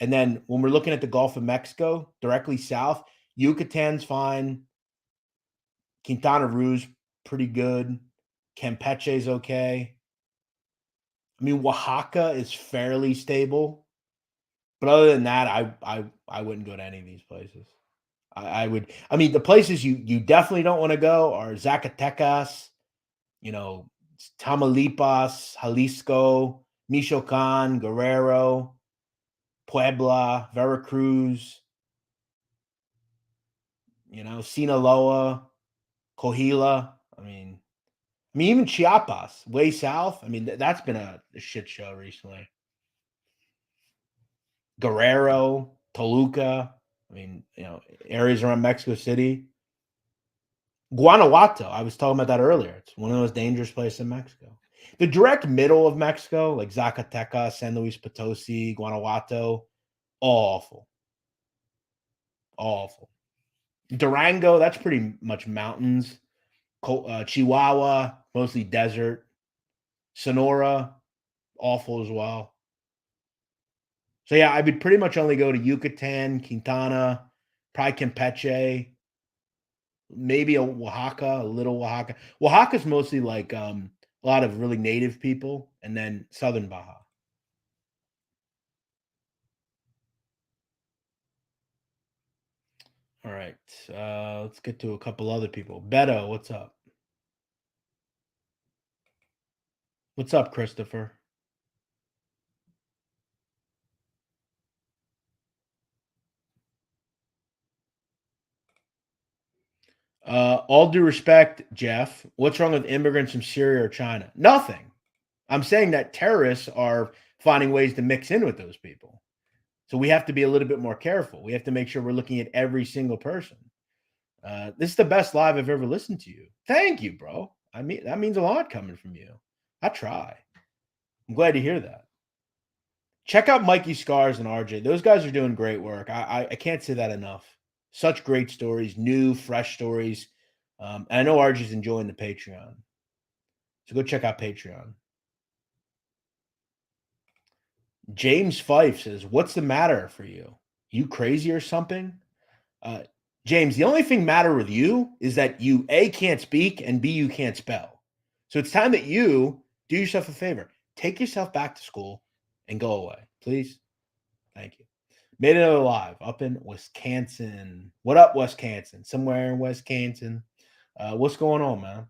And then when we're looking at the Gulf of Mexico, directly south, Yucatan's fine. Quintana Roo's pretty good. Campeche's okay. I mean, Oaxaca is fairly stable. But other than that, I wouldn't go to any of these places. I would. I mean, the places you definitely don't want to go are Zacatecas, you know, Tamaulipas, Jalisco, Michoacan, Guerrero, Puebla, Veracruz, you know, Sinaloa, Coahuila. I mean, even Chiapas, way south. I mean, that's been a shit show recently. Guerrero, Toluca. I mean, you know, areas around Mexico City. Guanajuato, I was talking about that earlier. It's one of the most dangerous places in Mexico. The direct middle of Mexico, like Zacatecas, San Luis Potosi, Guanajuato, awful, awful. Durango, that's pretty much mountains. Chihuahua, mostly desert. Sonora, awful as well. So yeah, I would pretty much only go to Yucatan, Quintana, probably Campeche, maybe a Oaxaca, a little Oaxaca. Oaxaca's mostly like a lot of really native people, and then southern Baja. All right, let's get to a couple other people. Beto, what's up? What's up, Christopher? All due respect, Jeff. What's wrong with immigrants from Syria or China? Nothing. I'm saying that terrorists are finding ways to mix in with those people. So we have to be a little bit more careful. We have to make sure we're looking at every single person. This is the best live I've ever listened to you. Thank you, bro. I mean, that means a lot coming from you. I try. I'm glad to hear that. Check out Mikey Scars and RJ. Those guys are doing great work. I can't say that enough. Such great stories, new, fresh stories. And I know RG's enjoying the Patreon. So go check out Patreon. James Fife says, "What's the matter for you? You crazy or something?" Uh, James, the only thing matter with you is that you A, can't speak, and B, you can't spell. So it's time that you do yourself a favor. Take yourself back to school and go away, please. Thank you. Made it alive up in Wisconsin. What up, Wisconsin? Somewhere in Wisconsin. What's going on, man?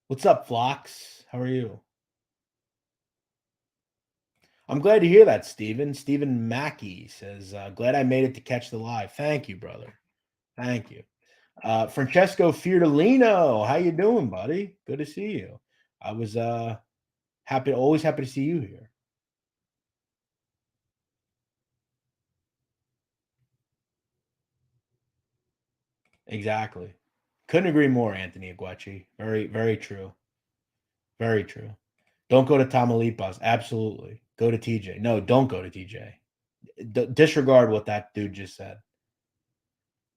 What's up, Flocks? How are you? I'm glad to hear that, Steven. Steven Mackey says, glad I made it to catch the live. Thank you, brother. Thank you. Francesco Fiordolino, how you doing, buddy? Good to see you. I was always happy to see you here. Exactly. Couldn't agree more, Anthony Aguachi. Very, very true. Very true. Don't go to Tamaulipas. Absolutely. Go to TJ. No, don't go to TJ. Disregard what that dude just said.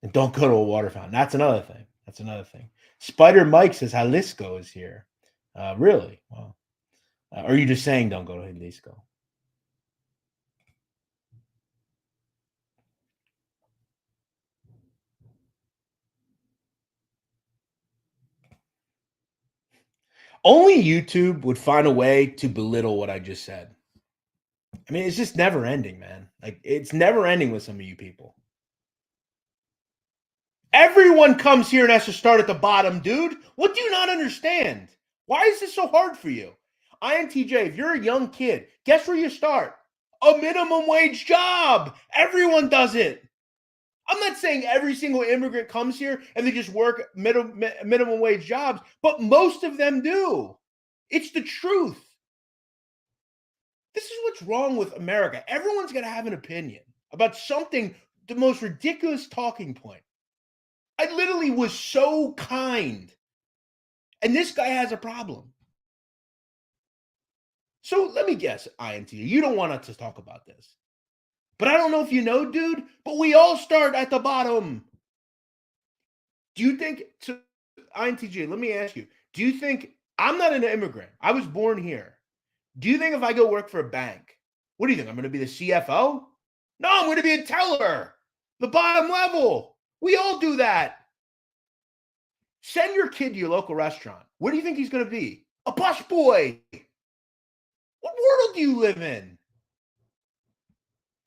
And don't go to a water fountain. That's another thing. That's another thing. Spider Mike says Jalisco is here. Really? Wow. Or are you just saying don't go to Jalisco? Only YouTube would find a way to belittle what I just said. I mean, it's just never ending, man. Like, it's never ending with some of you people. Everyone comes here and has to start at the bottom, dude. What do you not understand? Why is this so hard for you? INTJ, if you're a young kid, guess where you start? A minimum wage job. Everyone does it. I'm not saying every single immigrant comes here and they just work minimum wage jobs, but most of them do. It's the truth. This is what's wrong with America. Everyone's going to have an opinion about something, the most ridiculous talking point. I literally was so kind, and this guy has a problem. So let me guess, INT, you don't want us to talk about this. But I don't know if you know, dude, but we all start at the bottom. Do you think, so INTJ, let me ask you, do you think, I'm not an immigrant, I was born here. Do you think if I go work for a bank, what do you think? I'm going to be the CFO? No, I'm going to be a teller, the bottom level. We all do that. Send your kid to your local restaurant. What do you think he's going to be? A busboy. What world do you live in?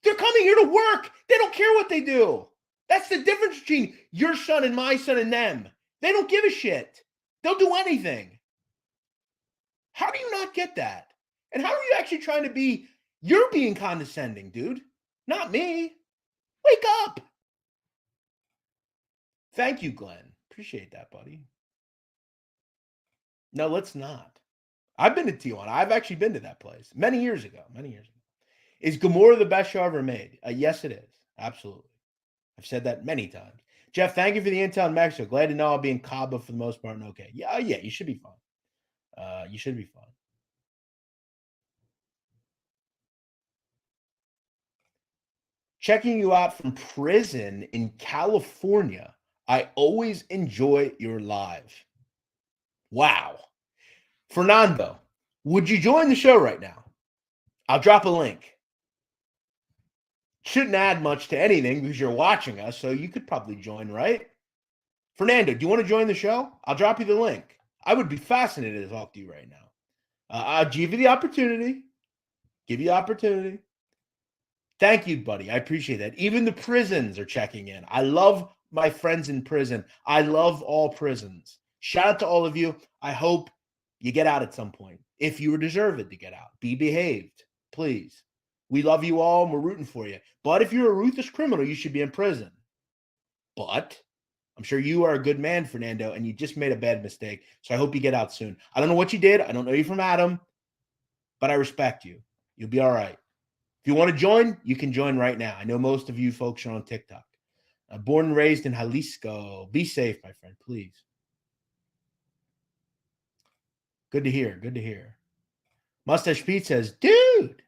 They're coming here to work. They don't care what they do. That's the difference between your son and my son and them. They don't give a shit. They'll do anything. How do you not get that? And how are you actually trying to be? You're being condescending, dude. Not me. Wake up. Thank you, Glenn. Appreciate that, buddy. No, let's not. I've been to Tijuana. I've actually been to that place many years ago. Many years ago. Is Gomorrah the best show ever made? Yes, it is. Absolutely. I've said that many times. Jeff, thank you for the intel in Mexico. Glad to know I'll be in Cabo for the most part. And okay. Yeah, yeah, you should be fine. You should be fine. Checking you out from prison in California. I always enjoy your live. Wow. Fernando, would you join the show right now? I'll drop a link. Shouldn't add much to anything because you're watching us, so you could probably join, right? Fernando, do you want to join the show? I'll drop you the link. I would be fascinated to talk to you right now. I'll give you the opportunity. Give you the opportunity. Thank you, buddy. I appreciate that. Even the prisons are checking in. I love my friends in prison. I love all prisons. Shout out to all of you. I hope you get out at some point. If you deserve it to get out, be behaved, please. We love you all and we're rooting for you. But if you're a ruthless criminal, you should be in prison. But I'm sure you are a good man, Fernando, and you just made a bad mistake. So I hope you get out soon. I don't know what you did. I don't know you from Adam, but I respect you. You'll be all right. If you want to join, you can join right now. I know most of you folks are on TikTok. Born and raised in Jalisco. Be safe, my friend, please. Good to hear. Good to hear. Mustache Pete says, dude.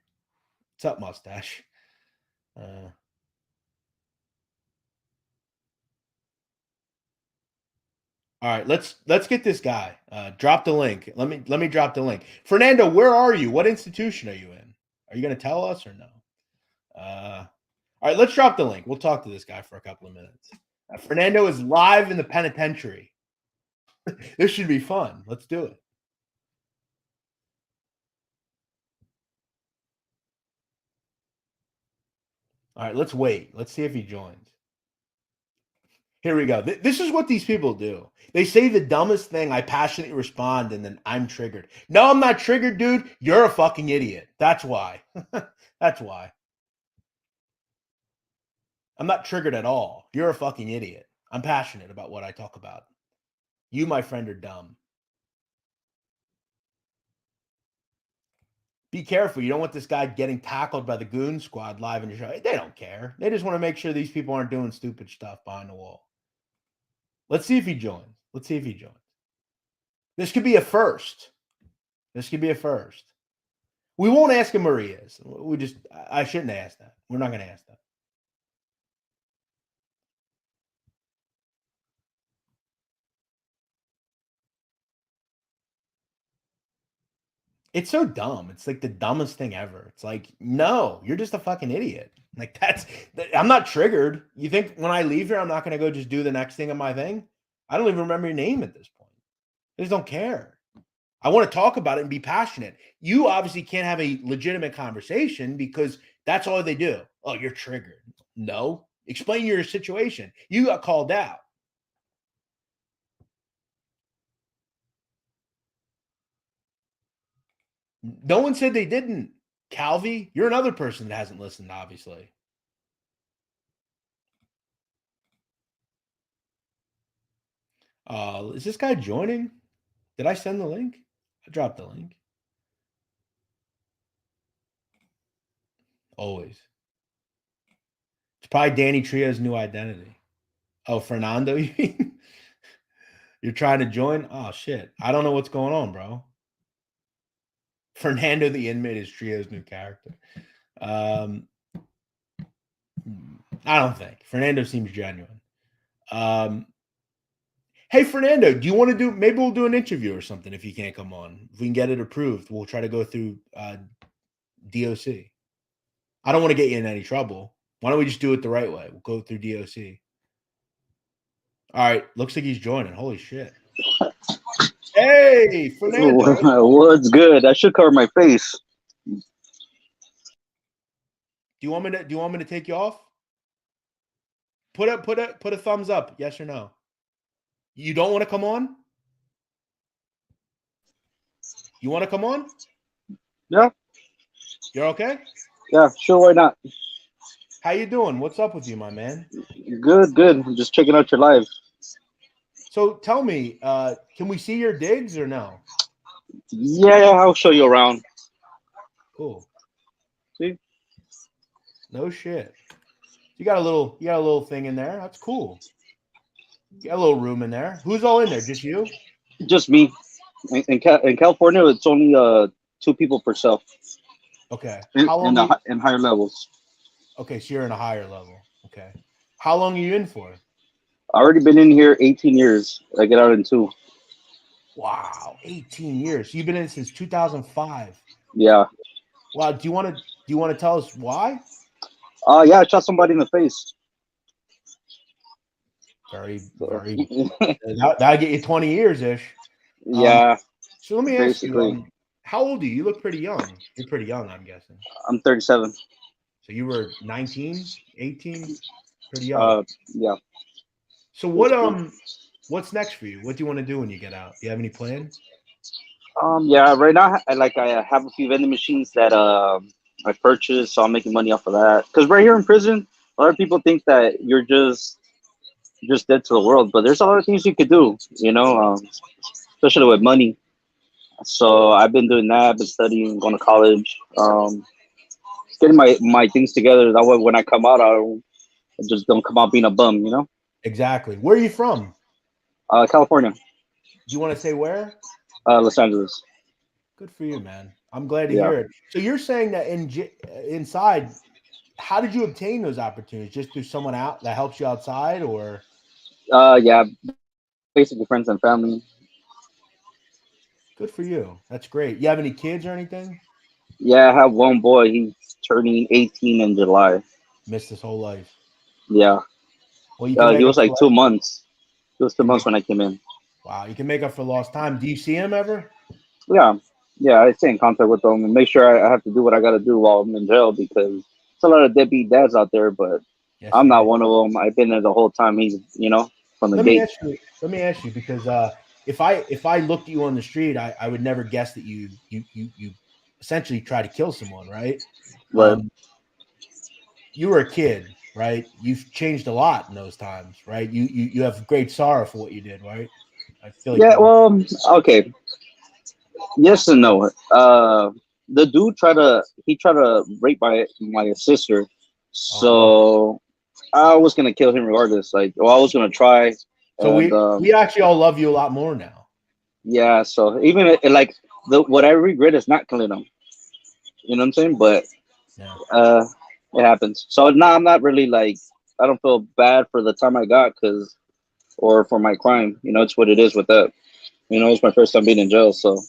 What's up, Mustache? All right, let's get this guy. Drop the link. Let me drop the link. Fernando, where are you? What institution are you in? Are you going to tell us or no? All right, let's drop the link. We'll talk to this guy for a couple of minutes. Fernando is live in the penitentiary. This should be fun. Let's do it. All right, let's wait. Let's see if he joins. Here we go. This is what these people do. They say the dumbest thing. I passionately respond, and then I'm triggered. No, I'm not triggered, dude. You're a fucking idiot. That's why. That's why. I'm not triggered at all. You're a fucking idiot. I'm passionate about what I talk about. You, my friend, are dumb. Be careful. You don't want this guy getting tackled by the goon squad live in your show. They don't care. They just want to make sure these people aren't doing stupid stuff behind the wall. Let's see if he joins. Let's see if he joins. This could be a first. This could be a first. We won't ask him where he is. I shouldn't ask that. We're not going to ask that. It's so dumb. It's like the dumbest thing ever. It's like, no, you're just a fucking idiot. Like I'm not triggered. You think when I leave here, I'm not going to go just do the next thing on my thing? I don't even remember your name at this point. I just don't care. I want to talk about it and be passionate. You obviously can't have a legitimate conversation because that's all they do. Oh, you're triggered. No. Explain your situation. You got called out. No one said they didn't. Calvi, you're another person that hasn't listened, obviously. Is this guy joining? Did I send the link? I dropped the link. Always. It's probably Danny Tria's new identity. Oh, Fernando, you mean? You're trying to join? Oh, shit. I don't know what's going on, bro. Fernando the inmate is Trio's new character. I don't think. Fernando seems genuine. Hey, Fernando, do you want to maybe we'll do an interview or something if you can't come on. If we can get it approved, we'll try to go through DOC. I don't want to get you in any trouble. Why don't we just do it the right way? We'll go through DOC. All right. Looks like he's joining. Holy shit. Hey, Fernando. What's good? I should cover my face. Do you want me to take you off? Put a thumbs up, yes or no. You don't want to come on? You want to come on? Yeah. You're okay? Yeah, sure, why not? How you doing? What's up with you, my man? Good. I'm just checking out your live. So tell me, can we see your digs or no? Yeah, I'll show you around. Cool. See? No shit. You got a little thing in there. That's cool. You got a little room in there. Who's all in there? Just you? Just me. In California, it's only 2 people per cell. Okay. How long? In higher levels. Okay, so you're in a higher level. Okay. How long are you in for? I already been in here 18 years. I get out in 2. Wow, 18 years. So you've been in since 2005. Yeah. Wow. Do you want to tell us why? Yeah, I shot somebody in the face. Very. That'll get you 20 years ish. Yeah. So let me ask you, how old are you? You look pretty young. You're pretty young, I'm guessing. I'm 37. So you were 19, 18, pretty young. Yeah. So what's next for you? What do you want to do when you get out? Do you have any plans? Yeah, right now I have a few vending machines that I purchased, so I'm making money off of that. Because right here in prison, a lot of people think that you're just dead to the world, but there's a lot of things you could do, especially with money. So I've been doing that. I've been studying, going to college, getting my things together. That way, when I come out, I just don't come out being a bum, Exactly. Where are you from? California. Do you want to say where? Los Angeles. Good for you, man. I'm glad to hear it. So you're saying that inside, how did you obtain those opportunities? Just through someone out that helps you outside, or? Yeah, basically friends and family. Good for you. That's great. You have any kids or anything? Yeah, I have one boy. He's turning 18 in July. Missed his whole life. Yeah, Well, you can he make was up for like 2 months. He was two can months make when I came in. wow. You can make up for lost time. Do you see him ever? Yeah, yeah. I stay in contact with them and make sure I have to do what I got to do while I'm in jail because there's a lot of deadbeat dads out there, but Yes, I'm there not is. one of them. I've been there the whole time. He's, from the Let me gate. ask you. Let me ask you because if I looked at you on the street, I would never guess that you essentially try to kill someone, right? But Um, you were a kid, right? You've changed a lot in those times, right? You have great sorrow for what you did, right? I feel like yeah, you. well, okay, yes and no. The dude tried to rape my sister, Oh no. so I was gonna kill him regardless. Like, well, I was gonna try, So and we actually all love you a lot more now. yeah. So even like what I regret is not killing him. You know what I'm saying? But Yeah. uh, it happens. So now I'm not really like I don't feel bad for the time I got because or for my crime. It's what it is with that. It's my first time being in jail, so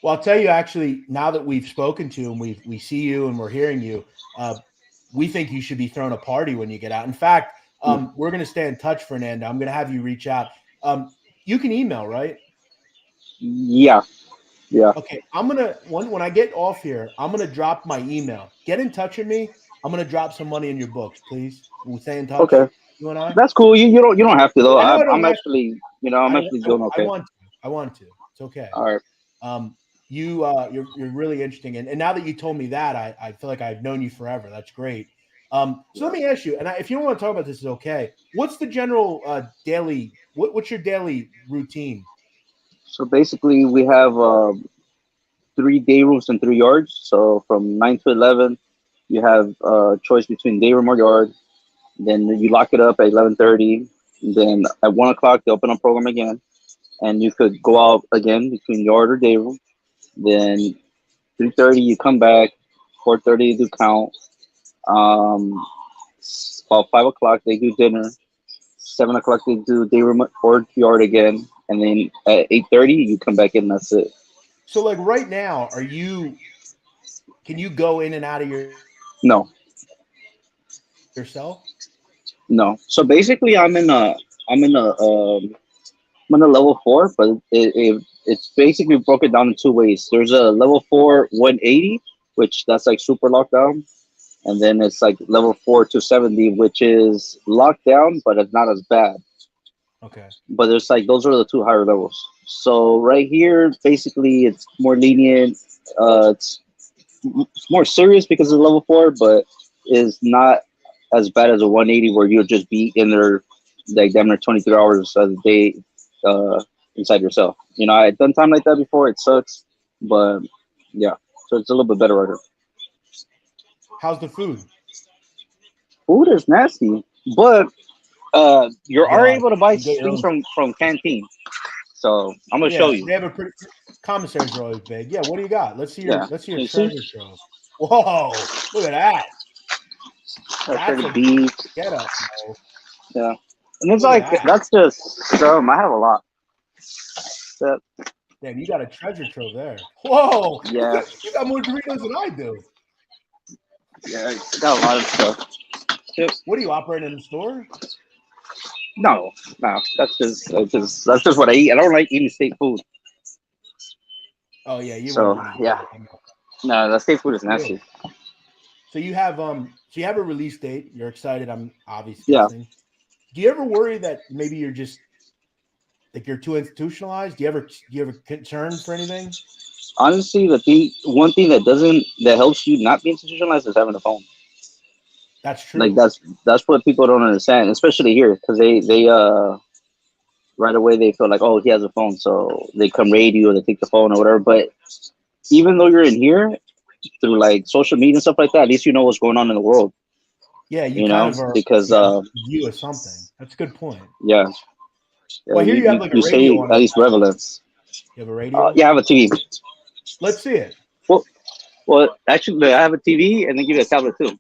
Well, I'll tell you actually, now that we've spoken to you and we see you and we're hearing you, we think you should be throwing a party when you get out. In fact, we're going to stay in touch, Fernando. I'm going to have you reach out. You can email, right? yeah, yeah. Okay. I'm going to, when I get off here, I'm going to drop my email. Get in touch with me. I'm going to drop some money in your books, please. We'll stay in touch, Okay, you and I. that's cool. You don't have to though. I know I I'm don't have to. actually I'm actually doing I okay. want to. I want to. It's okay. All right. You're really interesting, and now that you told me that, I feel like I've known you forever. That's great. So let me ask you, and if you don't want to talk about this, is okay. What's the general daily? What's your daily routine? So basically, we have 3 day rooms and 3 yards. So from 9 to 11, you have choice between day room or yard. Then you lock it up at 11:30. Then at 1 o'clock, they open up program again, and you could go out again between yard or day room. Then 3:30, you come back. 4:30, you do count. Um, about 5 o'clock, they do dinner. 7 o'clock, they do day room or yard again, and then at 8:30, you come back in. That's it. So, like right now, are you? Can you go in and out of No, yourself? no. So basically, I'm in a, I'm in a level 4, but it's basically broken down in 2 ways. There's a level 4 180, which that's like super lockdown, and then it's like level 4 270, which is locked down, but it's not as bad. Okay. But there's like those are the two higher levels. So right here, basically, it's more lenient. It's more serious because of level 4, but is not as bad as a 180 where you'll just be in there like damn near 23 hours a day inside yourself. I've done time like that before. It sucks, but yeah, so it's a little bit better right here. How's the food? Food is nasty, but you You get are all. able to buy You get your things own. from canteen. So I'm gonna show Yeah, you. they have a pretty. Commissaries are always big. Yeah. What do you got? Let's see your. Yeah, Let's see your you see, treasure trove. Whoa! Look at that. that's That's pretty a beef. get up, bro. Yeah, and it's Look at like that. that's just some. I have a lot. But, Damn, you got a treasure trove there. Whoa, yeah, you got more Doritos than I do. yeah, got a lot of stuff. Yep. What are you operating in the store? No, no, that's just what I eat. I don't like eating state food. Oh yeah, you wouldn't So want to do yeah, that. I know. no, the state food Good is for you. nasty. So you have a release date. You're excited. I'm obviously Yeah, guessing. Do you ever worry that maybe you're just like you're too institutionalized? Do you ever concern for anything? honestly, one thing that helps you not be institutionalized is having a phone. That's Like true. that's what people don't understand, especially here, because they right away they feel like, oh, he has a phone, so they come raid you or they take the phone or whatever. But even though you're in here through like social media and stuff like that, at least you know what's going on in the world. Yeah, you kind of are. Because Yeah, view as something. That's a good point. yeah, Well, here you have like a you radio stay on at the least side. relevant. You have a radio. Yeah, I have a TV. Let's see it. Well, well, actually, I have a TV and they give you a tablet too.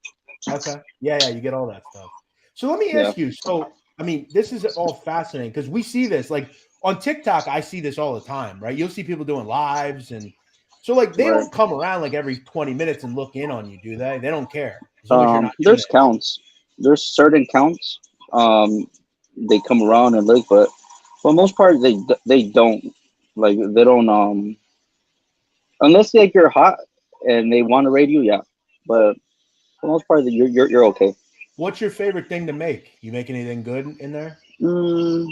Okay. Yeah, you get all that stuff. So let me Yeah. ask you. So, I mean, this is all fascinating because we see this. Like, on TikTok, I see this all the time, right? You'll see people doing lives, and so like they Right. don't come around like every 20 minutes and look in on you, do they? They don't care as long as you're not in There's there. counts. There's certain counts. They come around and look, but for the most part, they don't like they don't unless like you're hot and they want to raid you, yeah. But for the most part, you're okay. What's your favorite thing to make? You make anything good in there? Mm,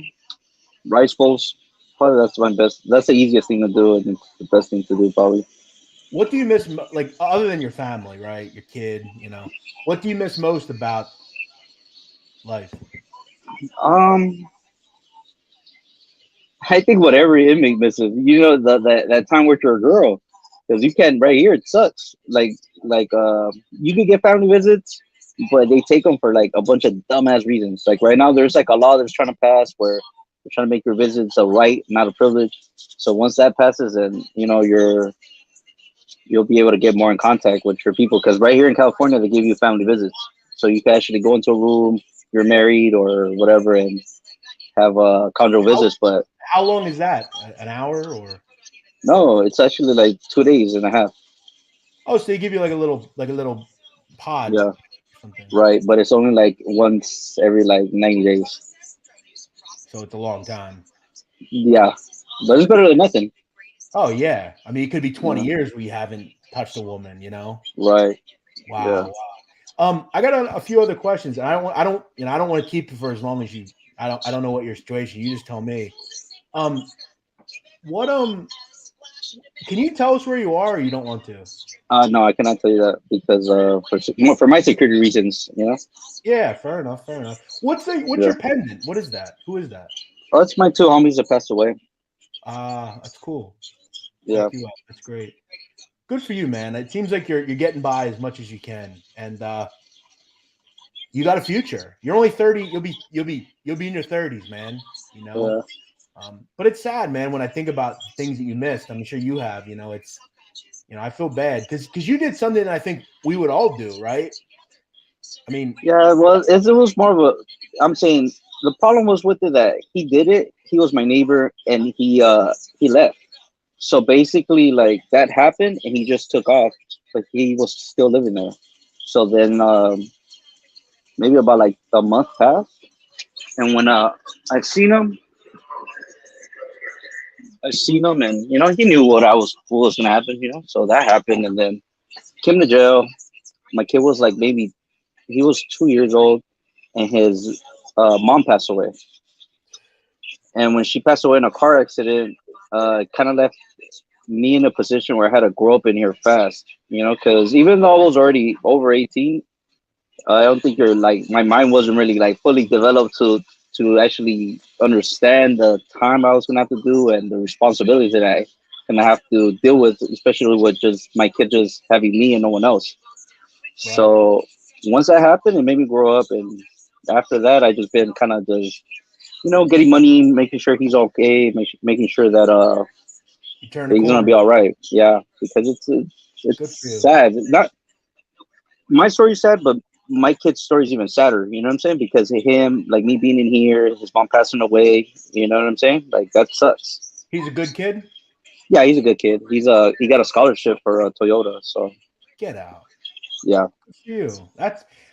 rice bowls. Probably that's my best. That's the easiest thing to do and it's the best thing to do probably. What do you miss, like other than your family, right? Your kid, what do you miss most about life? Um, I think what every inmate misses, that time with your girl, because you can right here it sucks. You can get family visits, but they take them for like a bunch of dumbass reasons. Like right now, there's like a law that's trying to pass where they're trying to make your visits a right, not a privilege. So once that passes, then you'll be able to get more in contact with your people. Because right here in California, they give you family visits, so you can actually go into a room, you're married or whatever, and have conjugal How visits. But how long is that? An hour or? no, it's actually like 2 days and a half. Oh, so they give you like a little pod Yeah, or something. right. But it's only like once every like 90 days. So it's a long time. Yeah, but it's better than nothing. Oh yeah. I mean, it could be 20 Yeah, years where you haven't touched a woman. right. Yeah. Wow. I got a few other questions, and I don't want to keep it for as long as you. I don't know what your situation. You just tell me. Um, what Can you tell us where you are, or you don't want to? No, I cannot tell you that because for my security reasons, you know. Yeah, fair enough. Fair enough. What's Yeah. your pendant? What is that? Who is that? Oh, it's my two homies that passed away. That's cool. Yeah. Check you out. That's great. Good for you, man. It seems like you're getting by as much as you can, and you got a future. You're only 30. You'll be in your 30s, man. You know. Yeah. But it's sad, man, when I think about things that you missed. I'm sure you have. It's I feel bad because you did something that I think we would all do, right? I mean, Yeah. Well, it was more of a. I'm saying the problem was with it that he did it. He was my neighbor, and he left. So basically, like that happened, and he just took off, but he was still living there. So then, maybe about like a month passed, and when I seen him, and he knew what was gonna happen, So that happened, and then came to jail. My kid was like maybe he was 2 years old, and his mom passed away. And when she passed away in a car accident, it kind of left me in a position where I had to grow up in here fast, because even though I was already over 18, I don't think my mind wasn't really like fully developed to actually understand the time I was gonna have to do and the responsibilities that I gonna have to deal with, especially with just my kid just having me and no one else. right. So once that happened, it made me grow up, and after that, I just been kind of just getting money, making sure he's okay, making sure that You turn the that he's gonna corner. be all right. Yeah, because Good for it's you. sad. Not my story's sad, but my kid's story's even sadder. You know what I'm saying? Because of him, like me being in here, his mom passing away. You know what I'm saying? Like that sucks. He's a good kid. Yeah, he's a good kid. He got a scholarship for Toyota. So Get out. yeah, Good for you.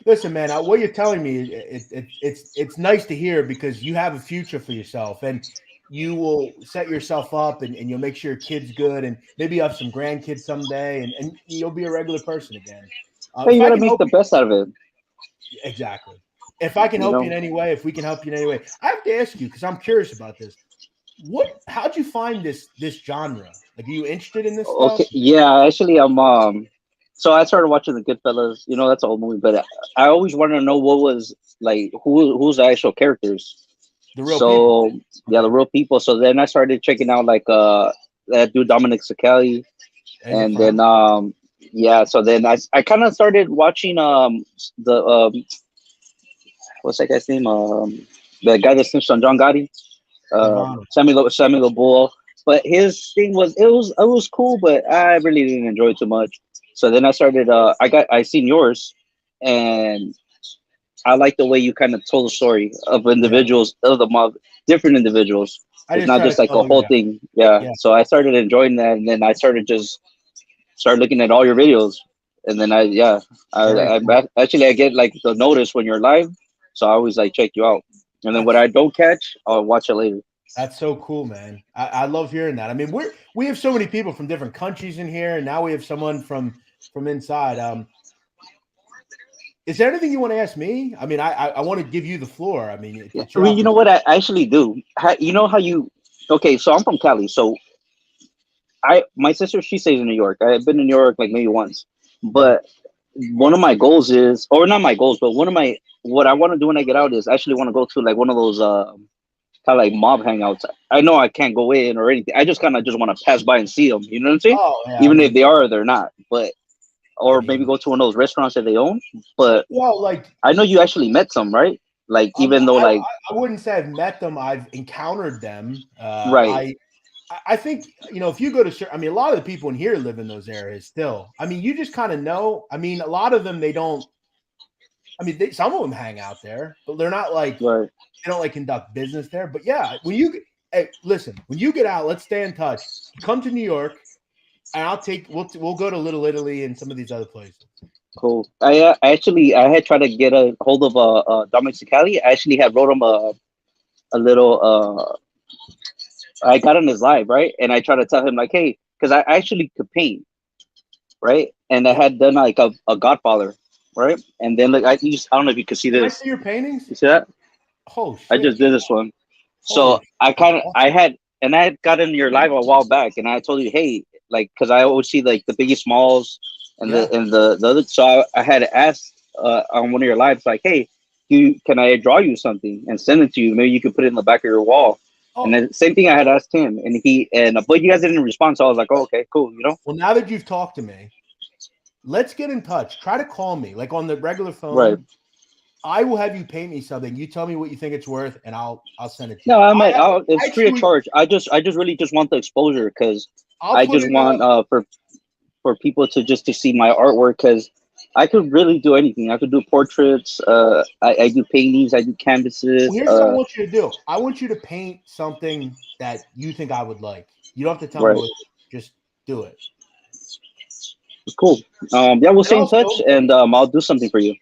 Listen, man. What you're telling me, it's nice to hear because you have a future for yourself, and you will set yourself up, and you'll make sure your kid's good, and maybe you have some grandkids someday, and you'll be a regular person again. hey, If you I gotta can make help the you, best out of it. exactly. If I can You help you in know. any way, if we can help you in any way, I have to ask you because I'm curious about this. How'd you find this genre? Like, are you interested in this Okay, stuff? yeah, actually, So I started watching the Goodfellas. That's an old movie, but I always wanted to know what was like who's the actual characters. The real people. So yeah, the Okay. real people. So then I started checking out like that dude Dominic Sakali, Is it and fun? then yeah. So then I kind of started watching the what's that guy's name the guy that snitched on John Gotti, Silvano. Samuel Bull. But his thing was it was cool, but I really didn't enjoy it too much. So then I started I seen yours, and I like the way you kind of told the story of Yeah. individuals of the mob, different individuals. I It's just not try to just like a tell, whole thing. Yeah. yeah. So I started enjoying that, and then I started just started looking at all your videos, and then Very cool. actually I get like the notice when you're live, so I always like check you out, and then what That's I don't catch, I'll watch it later. that's so cool, man. I love hearing that. I mean, we have so many people from different countries in here, and now we have someone from inside. Is there anything you want to ask me? I mean, I want to give you the floor. I mean, Yeah. it's I your mean, you know opportunity. what I actually do. You know how you? Okay, so I'm from Cali, so I my sister she stays in New York. I've been in New York like maybe once, Yeah. but one of my goals is, or not my goals, but one of my what I want to do when I get out is actually want to go to like one of those kind of like mob hangouts. I know I can't go in or anything. I just kind of just want to pass by and see them. You know what I'm saying? Oh yeah. Even if they are or they're not. But I or maybe mean, go to one of those restaurants that they own. But well, like I know you actually met some, right? Like even though like I wouldn't say I've met them. I've encountered them. right, I think if you go to, I mean, a lot of the people in here live in those areas still. I mean, you just kind of know. I mean, a lot of them they don't. I mean, some of them hang out there, but they're not like right. they don't like conduct business there. But yeah, hey, listen, when you get out, let's stay in touch. Come to New York, and we'll go to Little Italy and some of these other places. Cool. I actually I had tried to get a hold of Dominic Cicali. I actually had wrote him a little I got on his live, right? And I tried to tell him like, hey, because I actually could paint, right? And I Yeah. had done like a Godfather, right? And then like I don't know if you could see Can I this. see your paintings? You see that? Oh I shit! just did this one. Holy, So I that's kind of awesome. I had got in your live a while back, and I told you, hey, like, because I always see like the Biggie Smalls and Yeah. the other. So I had asked on one of your lives, like, hey, can I draw you something and send it to you? Maybe you could put it in the back of your wall. And Oh, then same thing I had asked him, and but you guys didn't respond, so I was like, oh, okay, cool, you know, well, now that you've talked to me, let's get in touch. Try to call me, like on the regular right? phone. I will have you paint me something. You tell me what you think it's worth, and I'll send it to No, you. it's free of Actually, charge. I just really just want the exposure because I'll I put just in want for people to just to see my artwork because I could really do anything. I could do portraits. I do paintings. I do canvases. Well, here's what I want you to do. I want you to paint something that you think I would like. You don't have to tell me Right. what. Just do it. Cool. Yeah, we'll And stay in touch, also, and I'll do something for you.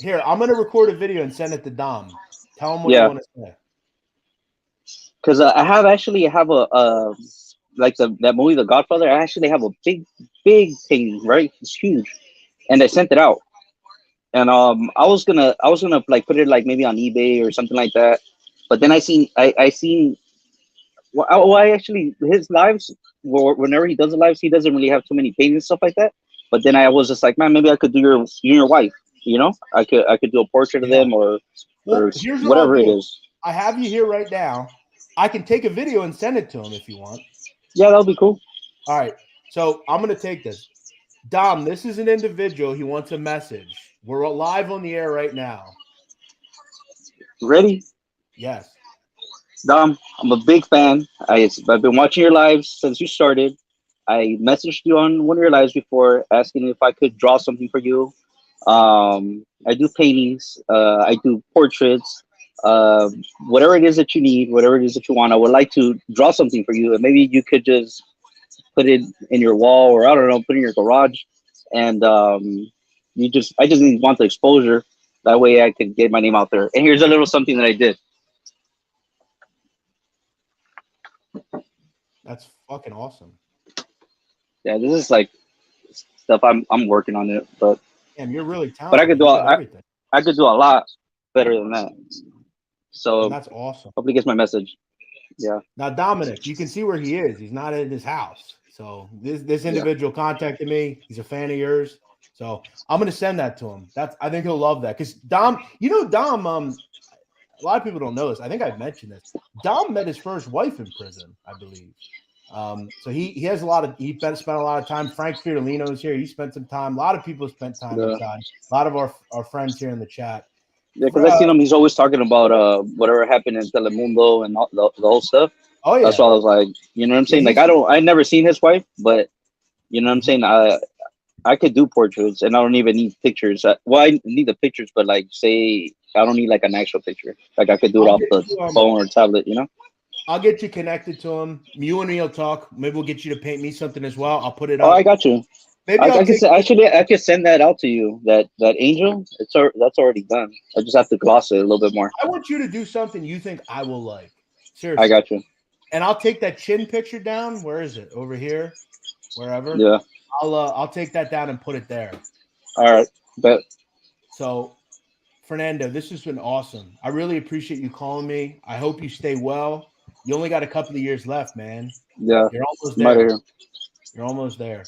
here I'm gonna record a video and send it to Dom. Tell him what you Yeah, want to say. because I have a like that movie, The Godfather. I actually have a big painting. Right, it's huge, and I sent it out. And I was gonna like put it like maybe on eBay or something like that. But then I seen well, I actually his lives whenever he does the lives he doesn't really have too many paintings and stuff like that. But then I was just like, man, maybe I could do you and your wife. You know, I could do a portrait of Yeah. them Well, or here's what I'll whatever it do. is. I have you here right now. I can take a video and send it to him if you want. Yeah, that'll be cool. All right. So I'm gonna take this. Dom, this is an individual. He wants a message. We're live on the air right now. Ready? Yes. Dom, I'm a big fan. I've been watching your lives since you started. I messaged you on one of your lives before asking if I could draw something for you. I do paintings. I do portraits. Whatever it is that you need, whatever it is that you want, I would like to draw something for you. And maybe you could just put it in your wall, or I don't know, put it in your garage. And I just need want the exposure. That way, I could get my name out there. And here's a little something that I did. That's fucking awesome. Yeah, this is like stuff I'm working on it, Damn, you're really but talented. You got everything. I could do a lot better than that. And So that's awesome. hopefully, he gets my message. Yeah. Now, Dominic, you can see where he is. He's not in his house. So this Yeah. individual contacted me. He's a fan of yours. So I'm gonna send that to him. I think he'll love that. Because Dom, Dom, a lot of people don't know this. I think I've mentioned this. Dom met his first wife in prison, I believe. So he has spent a lot of time. Frank Fiorellino is here. He spent some time. A lot of people spent time Yeah. inside. A lot of our friends here in the chat. Yeah, because I seen him. He's always talking about whatever happened in Telemundo and all, the whole stuff. Oh That's yeah. why I was like, you know what I'm saying? Yeah, Like I never seen his wife, but you know what I'm saying. I could do portraits, and I don't even need pictures. Well, I need the pictures, but like, say I don't need like an actual picture. Like I could do it I'll off get the you phone or tablet. You know. I'll get you connected to him. You and me'll talk. Maybe we'll get you to paint me something as well. I'll put it Oh, I up. got you. Maybe I'll I can take. say, actually I can send that out to you. That angel, that's already done. I just have to gloss it a little bit more. I want you to do something you think I will like. I Seriously. got you. And I'll take that chin picture down. Where is it? Over here, wherever. Yeah. I'll take that down and put it there. All right. But So, Fernando, this has been awesome. I really appreciate you calling me. I hope you stay well. You only got a couple of years left, man. yeah, You're almost I'm out of there. here. You're almost there.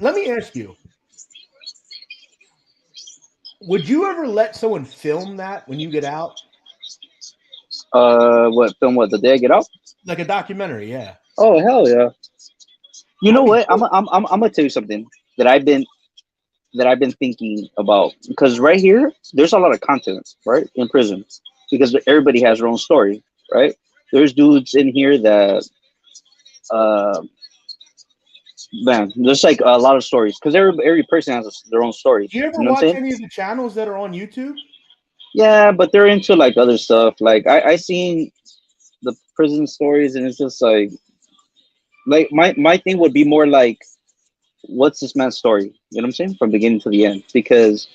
Let me ask you: would you ever let someone film that when you get out, What film? What, the day I get out? like a documentary? Yeah, Oh hell yeah! You know that'd be what? cool. I'm gonna tell you something that I've been thinking about, because right here there's a lot of content right in prison, because everybody has their own story, right? There's dudes in here that uh man, there's like a lot of stories, because every person has their own story. Do you ever You know what I'm watch saying? any of the channels that are on YouTube? Yeah, but they're into like other stuff. Like I seen the prison stories, and it's just like my thing would be more like, what's this man's story? You know what I'm saying? From beginning to the end. Because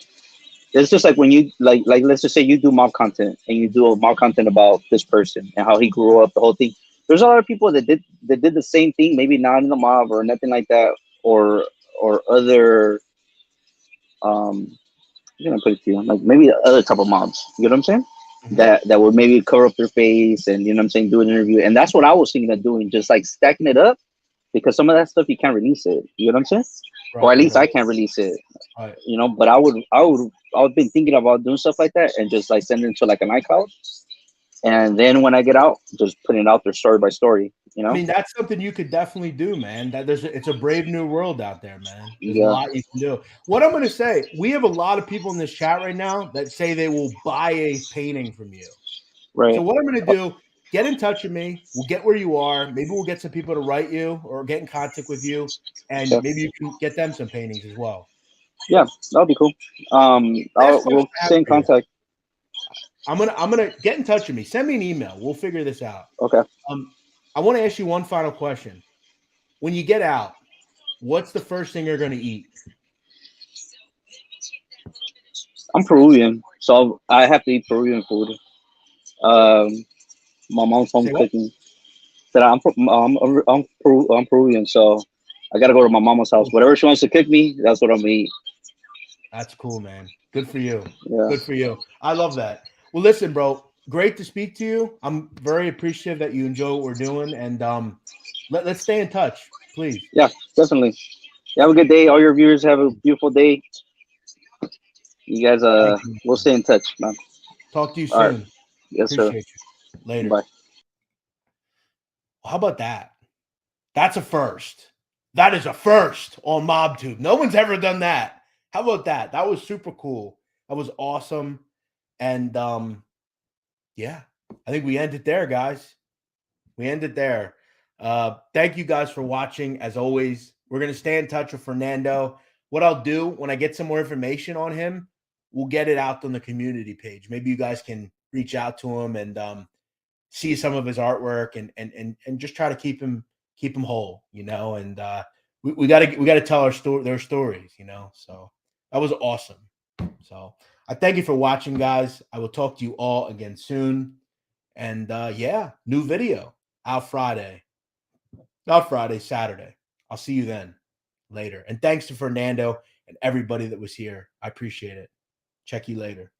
it's just like when you like let's just say you do mob content, and you do a mob content about this person and how he grew up, the whole thing. There's a lot of people that did the same thing, maybe not in the mob or nothing like that, or other I'm gonna put it to you, like maybe other type of mobs. You know what I'm saying? Mm-hmm. That would maybe cover up their face, and you know what I'm saying, do an interview. And that's what I was thinking of doing, just like stacking it up, because some of that stuff you can't release it. You know what I'm saying? Or at Right, least right, I can't release it. right. You know, but I've been thinking about doing stuff like that, and just like sending it to like an iCloud, and then when I get out, just putting it out there story by story. You I know? mean, that's something you could definitely do, man. It's a brave new world out there, man. There's a Yeah. lot you can do. What I'm going to say, we have a lot of people in this chat right now that say they will buy a painting from you. So Right. what I'm going to do, get in touch with me. We'll get where you are. Maybe we'll get some people to write you or get in contact with you, and Okay. maybe you can get them some paintings as well. Yeah, that'll be cool. Last question We'll I have stay in for you. contact. I'm gonna get in touch with me. Send me an email. We'll figure this out. Okay. I want to ask you one final question. When you get out, what's the first thing you're going to eat? I'm Peruvian, so I have to eat Peruvian food. Um, my mom's home Say what? cooking. That I'm Peruvian, so I gotta go to my mama's house. Whatever she wants to cook me, that's what I'm gonna eat. That's cool, man. Good for you. Yeah, Good for you. I love that. Well, listen, bro. Great to speak to you. I'm very appreciative that you enjoy what we're doing, and let's stay in touch, please. yeah, definitely. You have a good day. All your viewers have a beautiful day. You guys, Thank you. we'll stay in touch, man. Talk to you All right. soon. Yes, sir. Appreciate you. Later. Bye. How about that? That's a first. That is a first on MobTube. No one's ever done that. How about that? That was super cool. That was awesome. And yeah, I think we end it there, guys. We end it there. Thank you guys for watching. As always, we're going to stay in touch with Fernando. What I'll do when I get some more information on him, we'll get it out on the community page. Maybe you guys can reach out to him and see some of his artwork and just try to keep him whole, you know. And we gotta tell their stories, you know. So that was awesome. So I thank you for watching, guys. I will talk to you all again soon. And yeah, new video out Friday. Not Friday, Saturday. I'll see you then later. And thanks to Fernando and everybody that was here. I appreciate it. Check you later.